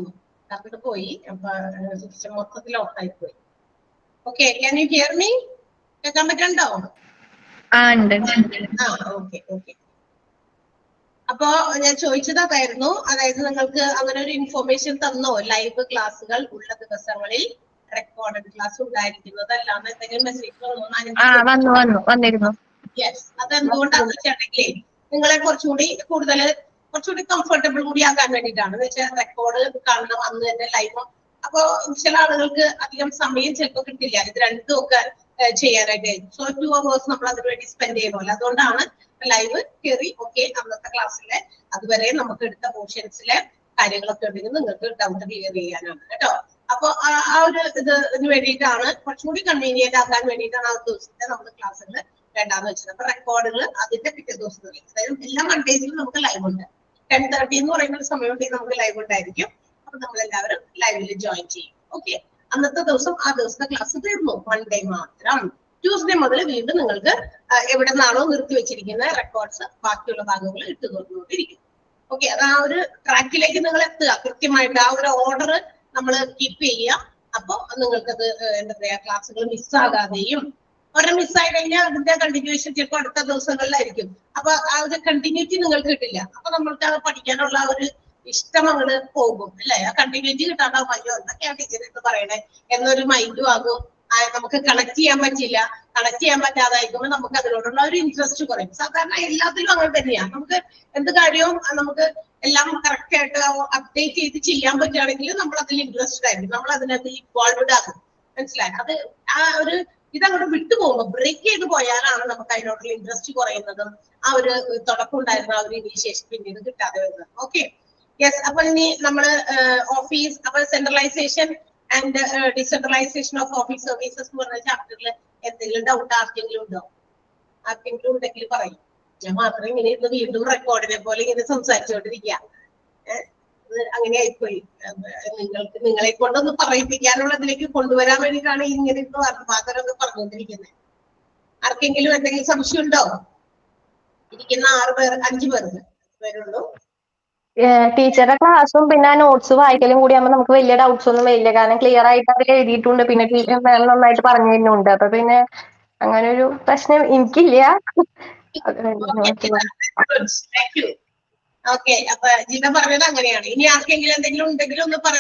കറണ്ട് പോയി. അപ്പൊ മൊത്തത്തിൽ ഓഫായി പോയി. Okay, can you here me? കേൾക്കാൻ പറ്റണ്ടോ? ഉണ്ട്. Okay okay. അപ്പോ ഞാൻ ചോദിച്ചതായിരുന്നു, അതായത് നിങ്ങൾക്ക് അങ്ങനെ ഒരു ഇൻഫർമേഷൻ തന്നോ? ലൈവ് ക്ലാസ്സുകൾ ഉള്ള ദിവസങ്ങളിൽ റെക്കോർഡഡ് ക്ലാസ് ഉണ്ടായിരിക്കുന്നത് അല്ലാതെ എന്തെങ്കിലും മെസ്സേജ് വന്നിരുന്നു. യെസ്, അതെന്തുകൊണ്ടാണെന്ന് വെച്ചിട്ടുണ്ടെങ്കിൽ നിങ്ങളെ കുറച്ചുകൂടി കംഫർട്ടബിൾ കൂടി ആക്കാൻ വേണ്ടിയിട്ടാണ്. എന്ന് വെച്ചാൽ റെക്കോർഡ് കാണണം അന്ന് തന്നെ ലൈവ്. അപ്പൊ ചില ആളുകൾക്ക് അധികം സമയം ചിലപ്പോൾ കിട്ടില്ല ഇത് രണ്ടും ഒക്കെ ചെയ്യാനായിട്ട്. സോ 2 hours നമ്മൾ അതിനു വേണ്ടി സ്പെൻഡ് ചെയ്യണമല്ലോ. അതുകൊണ്ടാണ് ലൈവ് കയറി ഓക്കെ അന്നത്തെ ക്ലാസ്സിലെ അതുവരെ നമുക്ക് എടുത്ത പോർഷൻസിലെ കാര്യങ്ങളൊക്കെ ഉണ്ടെങ്കിൽ നിങ്ങൾക്ക് ഡൗട്ട് ക്ലിയർ ചെയ്യാനാണ് കേട്ടോ. അപ്പൊ ആ ഒരു ഇതിന് വേണ്ടിയിട്ടാണ്, കുറച്ചുകൂടി കൺവീനിയന്റ് ആക്കാൻ വേണ്ടിയിട്ടാണ് ആ ദിവസത്തെ നമ്മുടെ ക്ലാസ്സുകൾ വേണ്ടാന്ന് വെച്ചത്. അപ്പൊ റെക്കോർഡുകൾ അതിന്റെ പിറ്റേ ദിവസങ്ങളിൽ, അതായത് എല്ലാ മൺഡേസിലും നമുക്ക് ലൈവ് ഉണ്ട്. 10:30 എന്ന് പറയുന്ന ഒരു സമയം ഉണ്ടെങ്കിൽ നമുക്ക് ലൈവ് ഉണ്ടായിരിക്കും. അപ്പൊ നമ്മളെല്ലാവരും ലൈവിൽ ജോയിൻ ചെയ്യും. ഓക്കെ, അന്നത്തെ ദിവസം ആ ദിവസത്തെ ക്ലാസ് തീർന്നു. മൺഡേ മാത്രം. ട്യൂസ്ഡേ മുതൽ വീണ്ടും നിങ്ങൾക്ക് എവിടെ നിന്നാണോ നിർത്തി വെച്ചിരിക്കുന്ന റെക്കോർഡ്സ് ബാക്കിയുള്ള ഭാഗങ്ങൾ ഇട്ട് തുറന്നുകൊണ്ടിരിക്കും. ഓക്കെ, അത് ആ ഒരു ട്രാക്കിലേക്ക് നിങ്ങൾ എത്തുക. കൃത്യമായിട്ട് ആ ഒരു ഓർഡർ നമ്മൾ കീപ്പ് ചെയ്യുക. അപ്പൊ നിങ്ങൾക്കത് എന്താ പറയാ, ക്ലാസ്സുകൾ മിസ്സാകാതെയും, ഒരെണ്ണം മിസ്സായി കഴിഞ്ഞാൽ അതിന്റെ കണ്ടിന്യൂഷൻ ചിലപ്പോൾ അടുത്ത ദിവസങ്ങളിലായിരിക്കും. അപ്പൊ ആ ഒരു കണ്ടിന്യൂറ്റി നിങ്ങൾക്ക് കിട്ടില്ല. അപ്പൊ നമ്മൾക്ക് അത് പഠിക്കാനുള്ള ഒരു ഇഷ്ടം അങ്ങോട്ട് പോകും അല്ലെ. ആ കണ്ടിന്യൂറ്റി കിട്ടാണ്ടാവും. അയ്യോ എന്തൊക്കെയാ ടീച്ചർ എന്ന് പറയണേ എന്നൊരു മൈൻഡും ആകും. നമുക്ക് കണക്ട് ചെയ്യാൻ പറ്റില്ല. കണക്ട് ചെയ്യാൻ പറ്റാതായിരിക്കുമ്പോൾ നമുക്ക് അതിനോടുള്ള ഒരു ഇൻട്രസ്റ്റ് കുറയും. സാധാരണ എല്ലാത്തിലും അങ്ങനെ തന്നെയാണ്. നമുക്ക് എന്ത് കാര്യവും നമുക്ക് എല്ലാം കറക്റ്റ് ആയിട്ട് അപ്ഡേറ്റ് ചെയ്ത് ചെയ്യാൻ പറ്റുകയാണെങ്കിൽ നമ്മൾ അതിൽ ഇൻട്രസ്റ്റഡ് ആയിരിക്കും. നമ്മൾ അതിനകത്ത് ഇൻവോൾവ്ഡ് ആകും. മനസ്സിലായി? അത് ആ ഒരു ഇതങ്ങോട്ട് വിട്ടുപോകുമ്പോൾ, ബ്രേക്ക് ചെയ്ത് പോയാലാണ് നമുക്ക് അതിനോടുള്ള ഇൻട്രസ്റ്റ് കുറയുന്നതും ആ ഒരു തുടക്കം ഉണ്ടായിരുന്ന ആ ഒരു ഇനീഷ്യേഷൻ പിന്നീട് കിട്ടാതെ വരുന്നത്. Okay, yes. അപ്പൊ ഇനി നമ്മള് ഓഫീസ്, അപ്പൊ centralisation and decentralisation of office services എന്ന് പറഞ്ഞ ചാപ്റ്ററിൽ എന്തെങ്കിലും ഡൗട്ട് ആർക്കെങ്കിലും ഉണ്ടോ? ആർക്കെങ്കിലും ഉണ്ടെങ്കിൽ പറയും. ഞാൻ മാത്രം ഇങ്ങനെ ഇരുന്ന് വീണ്ടും റെക്കോർഡിനെ പോലെ ഇങ്ങനെ സംസാരിച്ചുകൊണ്ടിരിക്കുക. അങ്ങനെ ആയിപ്പോയി. നിങ്ങളെ കൊണ്ടൊന്ന് പറയിപ്പിക്കാനുള്ളതിലേക്ക് കൊണ്ടുവരാൻ വേണ്ടിയിട്ടാണ് ഇങ്ങനെ ഇരുന്ന് മാത്രമൊക്കെ പറഞ്ഞുകൊണ്ടിരിക്കുന്നത്. ആർക്കെങ്കിലും എന്തെങ്കിലും സംശയം ഉണ്ടോ? ഇരിക്കുന്ന 5 പേരുള്ളൂ. ടീച്ചറുടെ ക്ലാസ്സും പിന്നെ നോട്ട്സ് വായിക്കലും കൂടി ആകുമ്പോൾ നമുക്ക് വലിയ ഡൗട്ട്സ് ഒന്നും വരില്ല. കാരണം ക്ലിയർ ആയിട്ട് അതിൽ എഴുതിയിട്ടുണ്ട്. പിന്നെ ടീച്ചർ നന്നായിട്ട് പറഞ്ഞു തരുന്നുണ്ട്. അപ്പൊ പിന്നെ അങ്ങനെ ഒരു പ്രശ്നം എനിക്കില്ല. ഓക്കെ, അപ്പൊ ജിത പറഞ്ഞത് അങ്ങനെയാണ്. ഇനി ആർക്കെങ്കിലും എന്തെങ്കിലും ഉണ്ടെങ്കിലും ഒന്ന് പറ.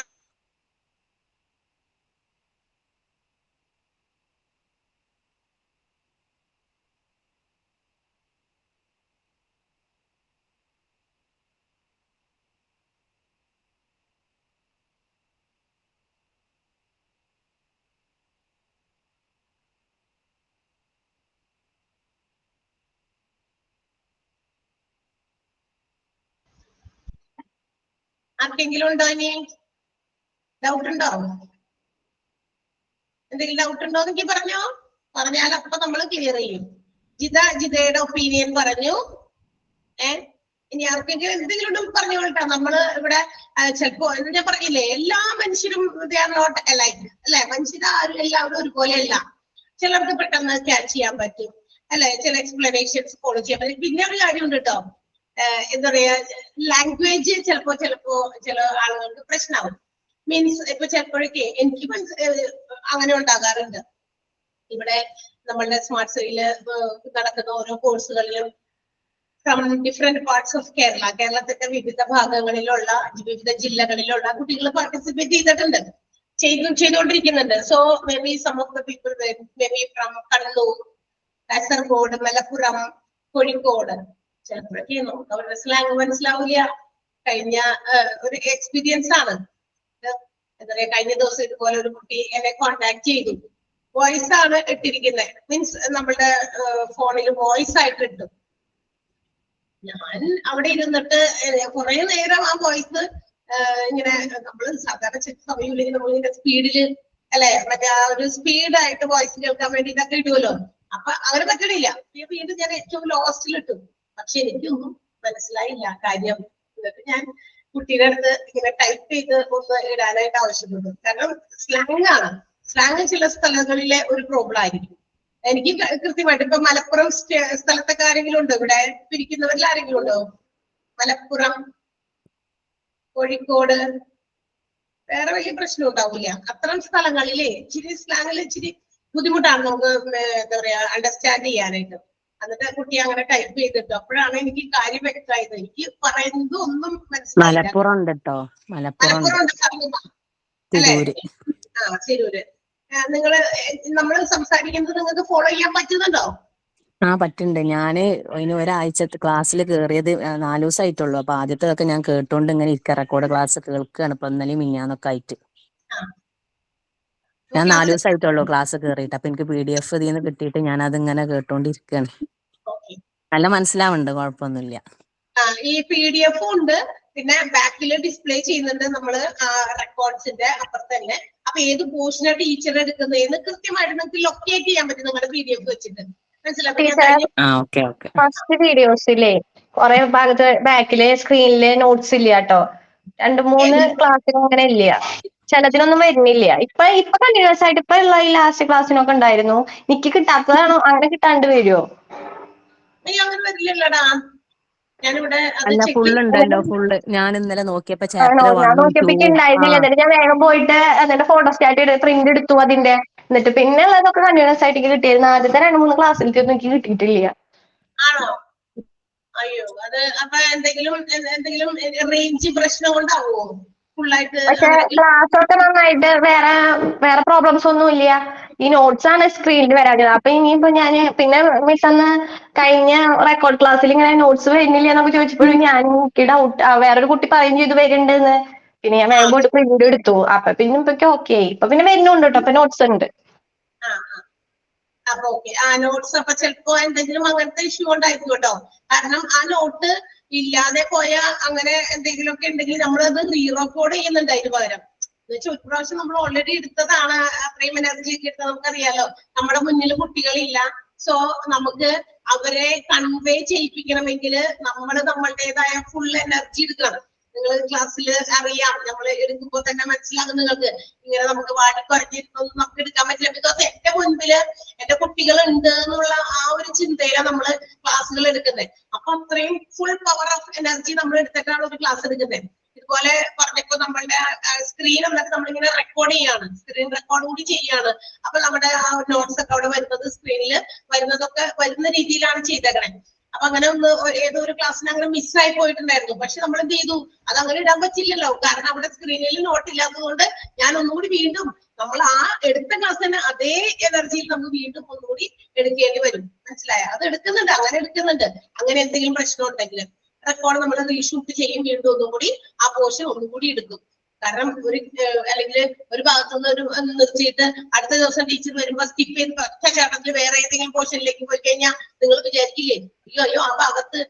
ആർക്കെങ്കിലും ഉണ്ടോ? ഇനി ഡൗട്ട് ഉണ്ടോ? എന്തെങ്കിലും ഡൗട്ട് ഉണ്ടോ എന്നൊക്കെ പറഞ്ഞോ. പറഞ്ഞാൽ അപ്പൊ നമ്മൾ ക്ലിയർ ചെയ്യും. ജിതയുടെ ഒപ്പീനിയൻ പറഞ്ഞു. ഇനി ആർക്കെങ്കിലും എന്തെങ്കിലും പറഞ്ഞോളട്ടോ. നമ്മള് ഇവിടെ ചിലപ്പോ ഞാൻ പറഞ്ഞില്ലേ, എല്ലാ മനുഷ്യരും നോട്ട് അലൈക്ക് അല്ലെ. മനുഷ്യരാരും എല്ലാവരും ഒരുപോലെയല്ല. ചിലർക്ക് പെട്ടെന്ന് ക്യാച്ച് ചെയ്യാൻ പറ്റും അല്ലെ, ചില എക്സ്പ്ലനേഷൻസ് ഫോളോ ചെയ്യാൻ പറ്റും. പിന്നെ ഒരു കാര്യമുണ്ട് കേട്ടോ, എന്താ പറയാ, ലാംഗ്വേജ് ചിലപ്പോ ചില ആളുകൾക്ക് പ്രശ്നമാവും. മീൻസ് ഇപ്പൊ ചിലപ്പോഴൊക്കെ എനിക്ക് അങ്ങനെ ഉണ്ടാകാറുണ്ട്. ഇവിടെ നമ്മളുടെ സ്മാർട്ട് സിറ്റിയില് നടക്കുന്ന ഓരോ കോഴ്സുകളിലും ഫ്രം ഡിഫറെന്റ് പാർട്സ് ഓഫ് കേരളത്തിന്റെ വിവിധ ഭാഗങ്ങളിലുള്ള വിവിധ ജില്ലകളിലുള്ള കുട്ടികൾ പാർട്ടിസിപ്പേറ്റ് ചെയ്തുകൊണ്ടിരിക്കുന്നുണ്ട്. So maybe some of the people may be from Kannur, Kasaragod, Malappuram, Kozhikode. ചിലപ്പോഴൊക്കെ നമുക്ക് അവരുടെ സ്ലാങ് മനസ്സിലാവില്ല. കഴിഞ്ഞ ഒരു എക്സ്പീരിയൻസ് ആണ്. എന്താ പറയാ, കഴിഞ്ഞ ദിവസം ഇതുപോലെ ഒരു കുട്ടി എന്നെ കോണ്ടാക്ട് ചെയ്തു. വോയിസ് ആണ് ഇട്ടിരിക്കുന്നത്. മീൻസ് നമ്മളുടെ ഫോണിൽ വോയിസ് ആയിട്ട് ഇട്ടു. ഞാൻ അവിടെ ഇരുന്നിട്ട് കുറെ നേരം ആ വോയിസ് ഇങ്ങനെ, നമ്മള് സാധാരണ സമയമില്ലെങ്കിൽ നമ്മളിങ്ങനെ സ്പീഡില് അല്ലെ, മറ്റേ ആ ഒരു സ്പീഡായിട്ട് വോയിസ് കേൾക്കാൻ വേണ്ടിയിട്ടൊക്കെ ഇടുമല്ലോ. അപ്പൊ അങ്ങനെ പറ്റണില്ല. വീണ്ടും ഞാൻ ഏറ്റവും ലോസ്റ്റിൽ ഇട്ടു. പക്ഷെ എനിക്കൊന്നും മനസ്സിലായില്ല കാര്യം. എന്നിട്ട് ഞാൻ കുട്ടിയുടെ അടുത്ത് ഇങ്ങനെ ടൈപ്പ് ചെയ്ത് ഒന്ന് ഇടാനായിട്ട് ആവശ്യപ്പെട്ടു. കാരണം സ്ലാങ് ആണ്. സ്ലാങ് ചില സ്ഥലങ്ങളിലെ ഒരു പ്രോബ്ലം ആയിരിക്കും. എനിക്ക് കൃത്യമായിട്ട് ഇപ്പൊ മലപ്പുറം സ്ഥലത്തൊക്കെ ആരെങ്കിലും ഉണ്ടോ? ഇവിടെ പിരിക്കുന്നവരിൽ ആരെങ്കിലും ഉണ്ടോ? മലപ്പുറം കോഴിക്കോട് വേറെ വലിയ പ്രശ്നം ഉണ്ടാവില്ല. അത്തരം സ്ഥലങ്ങളിലെ ഇച്ചിരി സ്ലാങ്ങിൽ ഇച്ചിരി ബുദ്ധിമുട്ടാണ് നമുക്ക് എന്താ പറയാ അണ്ടർസ്റ്റാൻഡ് ചെയ്യാനായിട്ട്. എന്നിട്ട് കുട്ടി അങ്ങനെ ടൈപ്പ് ചെയ്തിട്ടു. അപ്പോഴാണ് എനിക്ക് കാര്യം വ്യക്തമായത്. എനിക്ക് പറയുന്നത് ഒന്നും മനസ്സിലായില്ല. മലപ്പുറം ഉണ്ട് കേട്ടോ, മലപ്പുറം ഉണ്ട് അല്ലെ? ആ തിരൂര്. നമ്മള് സംസാരിക്കുന്നത് നിങ്ങൾക്ക് ഫോളോ ചെയ്യാൻ പറ്റുന്നുണ്ടോ? പറ്റുന്നുണ്ട്. ഞാന് അതിന് ഒരാഴ്ച ക്ലാസ്സിൽ കയറിയത് 4 ദിവസമായിട്ടുള്ളൂ. അപ്പൊ ആദ്യത്തെതൊക്കെ ഞാൻ കേട്ടോണ്ട് ഇങ്ങനെ ഇരിക്കുക, റെക്കോർഡ് ക്ലാസ് കേൾക്കുകയാണ്. ഇപ്പൊ ഇന്നലെയും മിഞ്ഞാന്നൊക്കെ ആയിട്ട് ഞാൻ 4 ദിവസമായിട്ടുള്ളൂ ക്ലാസ് കയറിയിട്ട്. അപ്പൊ എനിക്ക് PDF ഇതിന്ന് കിട്ടിയിട്ട് ഞാൻ അതിങ്ങനെ കേട്ടോണ്ടിരിക്കുകയാണ്. നല്ല മനസ്സിലാവുന്നുണ്ട്, കുഴപ്പമൊന്നുമില്ല. ഈ PDF ഉണ്ട്, പിന്നെ ബാക്കിൽ ഡിസ്പ്ലേ ചെയ്യുന്നുണ്ട് നമ്മള് റെക്കോർഡ്സിന്റെ അപ്പുറത്ത് തന്നെ. അപ്പൊ ഏത് പോർഷനാണ് ടീച്ചർ എടുക്കുന്നതെന്ന് കൃത്യമായിട്ട് നിങ്ങൾക്ക് ലൊക്കേറ്റ് ചെയ്യാൻ പറ്റും നിങ്ങളുടെ PDF വെച്ചിട്ട്. ഫസ്റ്റ് വീഡിയോസിലെ കുറെ ഭാഗത്ത് ബാക്കിലെ സ്ക്രീനിലെ നോട്ട്സ് ഇല്ല കേട്ടോ. 2-3 ക്ലാസ്സിൽ അങ്ങനെ ഇല്ല, ചിലതിനൊന്നും വരുന്നില്ല. ഇപ്പൊ കണ്ടിന്യൂസ് ആയിട്ട് ഇപ്പൊ ഉള്ള ഈ ലാസ്റ്റ് ക്ലാസ്സിനൊക്കെ ഉണ്ടായിരുന്നു. എനിക്ക് കിട്ടാത്തതാണോ? അങ്ങനെ കിട്ടാണ്ട് വരുമോ? അങ്ങനെ വരില്ലല്ലോടാ. അല്ല, ഫുള്ള് ഉണ്ടല്ലോ, ഫുള്ള്. ഞാൻ ഇന്നലെ നോക്കിയപ്പോ ഞാൻ നോക്കിയപ്പോ ഉണ്ടായിരുന്നില്ല. എന്നിട്ട് ഞാൻ വേഗം പോയിട്ട് എന്നിട്ട് ഫോട്ടോസ്റ്റാറ്റ് ചെയ്ത് പ്രിന്റ് എടുത്തു അതിന്റെ. എന്നിട്ട് പിന്നെ ഉള്ളതൊക്കെ കണ്ടിന്യൂസ് ആയിട്ട് കിട്ടിയിരുന്നു. ആദ്യത്തെ 2-3 ക്ലാസ്സിലേക്കൊന്നും എനിക്ക് കിട്ടിയിട്ടില്ല. ആണോ? അയ്യോ, അത് അപ്പൊ എന്തെങ്കിലും റേഞ്ച് പ്രശ്നം കൊണ്ടാവോ? പക്ഷെ ക്ലാസ് ഒക്കെ നന്നായിട്ട് വേറെ പ്രോബ്ലംസ് ഒന്നും ഇല്ല. ഈ നോട്ട്സ് ആണ് സ്ക്രീനിൽ വരാഞ്ഞത്. അപ്പൊ ഇനിയിപ്പോ ഞാന് പിന്നെ മിസ് അന്ന് കഴിഞ്ഞ റെക്കോർഡ് ക്ലാസ്സിൽ ഇങ്ങനെ നോട്ട്സ് വരുന്നില്ല എന്നൊക്കെ ചോദിച്ചപ്പോഴും എനിക്ക് ഡൗട്ട്, വേറൊരു കുട്ടി പറയും ചെയ്തു വരുന്നുണ്ടെന്ന്. പിന്നെ ഞാൻ വേഗം പോയിട്ട് പ്രിന്റ് എടുത്തു. അപ്പൊ പിന്നെ ഇപ്പൊക്കെ ഓക്കെ ആയി. ഇപ്പൊ പിന്നെ വരുന്നുണ്ട് കേട്ടോ, അപ്പൊ നോട്ട്സ് ഉണ്ട്. അപ്പൊ ഓക്കെ. നോട്ട്സ് അപ്പൊ ചിലപ്പോ എന്തെങ്കിലും അങ്ങനത്തെ ഇഷ്യൂ കൊണ്ടായിരിക്കും കേട്ടോ. കാരണം ആ നോട്ട് ഇല്ലാതെ പോയ അങ്ങനെ എന്തെങ്കിലും ഒക്കെ ഉണ്ടെങ്കിൽ നമ്മളത് റീറെക്കോർഡ് ചെയ്യുന്നുണ്ട് അതിന് പകരം. എന്നുവെച്ചാൽ ഒരു പ്രാവശ്യം നമ്മൾ ഓൾറെഡി എടുത്തതാണ്, അത്രയും എനർജി ഒക്കെ എടുത്തത് നമുക്കറിയാലോ. നമ്മുടെ മുന്നിൽ കുട്ടികളില്ല. സോ നമുക്ക് അവരെ കൺവേ ചെയ്യിപ്പിക്കണമെങ്കിൽ നമ്മൾ നമ്മളുടേതായ ഫുൾ എനർജി എടുക്കണം. നിങ്ങൾ ക്ലാസ്സിൽ അറിയാം, നമ്മൾ എടുക്കുമ്പോൾ തന്നെ മനസ്സിലാകും നിങ്ങൾക്ക്. ഇങ്ങനെ നമുക്ക് വാടി കുറഞ്ഞിരുന്നൊന്നും നമുക്ക് എടുക്കാൻ പറ്റില്ല. ബിക്കോസ് എന്റെ മുൻപില് എന്റെ കുട്ടികൾ ഉണ്ട് എന്നുള്ള ആ ഒരു ചിന്തയിലാണ് നമ്മൾ ക്ലാസ്സുകൾ എടുക്കുന്നത്. അപ്പൊ അത്രയും ഫുൾ പവർ ഓഫ് എനർജി നമ്മൾ എടുത്തിട്ടാണ് ഒരു ക്ലാസ് എടുക്കുന്നത്. ഇതുപോലെ പറഞ്ഞപ്പോ നമ്മളുടെ സ്ക്രീൻ എന്നൊക്കെ നമ്മളിങ്ങനെ റെക്കോർഡ് ചെയ്യാണ്, സ്ക്രീൻ റെക്കോർഡ് കൂടി ചെയ്യാണ്. അപ്പൊ നമ്മുടെ ആ നോട്ട്സ് ഒക്കെ അവിടെ വരുന്നത് സ്ക്രീനിൽ വരുന്നതൊക്കെ വരുന്ന രീതിയിലാണ് ചെയ്തേക്കണേ. അപ്പൊ അങ്ങനെ ഏതോ ഒരു ക്ലാസ്സിന് അങ്ങനെ മിസ്സായി പോയിട്ടുണ്ടായിരുന്നു. പക്ഷെ നമ്മൾ എന്ത് ചെയ്തു, അത് അങ്ങനെ ഇടാൻ പറ്റില്ലല്ലോ. കാരണം അവിടെ സ്ക്രീനിൽ നോട്ട് ഇല്ലാത്തതുകൊണ്ട് ഞാൻ ഒന്നുകൂടി വീണ്ടും നമ്മൾ ആ എടുത്ത ക്ലാസ് തന്നെ അതേ എനർജിയിൽ നമുക്ക് വീണ്ടും ഒന്നുകൂടി എടുക്കേണ്ടി വരും. മനസ്സിലായ? അത് എടുക്കുന്നുണ്ട്, അങ്ങനെ എടുക്കുന്നുണ്ട്. അങ്ങനെ എന്തെങ്കിലും പ്രശ്നം ഉണ്ടെങ്കിൽ റെക്കോർഡ് നമ്മൾ റീഷൂട്ട് ചെയ്യും, വീണ്ടും ഒന്നുകൂടി ആ പോർഷൻ ഒന്നുകൂടി എടുക്കും. കാരണം അല്ലെങ്കിൽ ഒരു ഭാഗത്തുനിന്ന് നിർത്തിയിട്ട് അടുത്ത ദിവസം ടീച്ചർ വരുമ്പോ സ്കിപ്പ് ചെയ്ത് ഒറ്റ ചാട്ടത്തിൽ വേറെ ഏതെങ്കിലും പോർഷനിലേക്ക് പോയി കഴിഞ്ഞാൽ നിങ്ങൾ വിചാരിക്കില്ലേ, അയ്യോ ആ ഭാഗത്ത്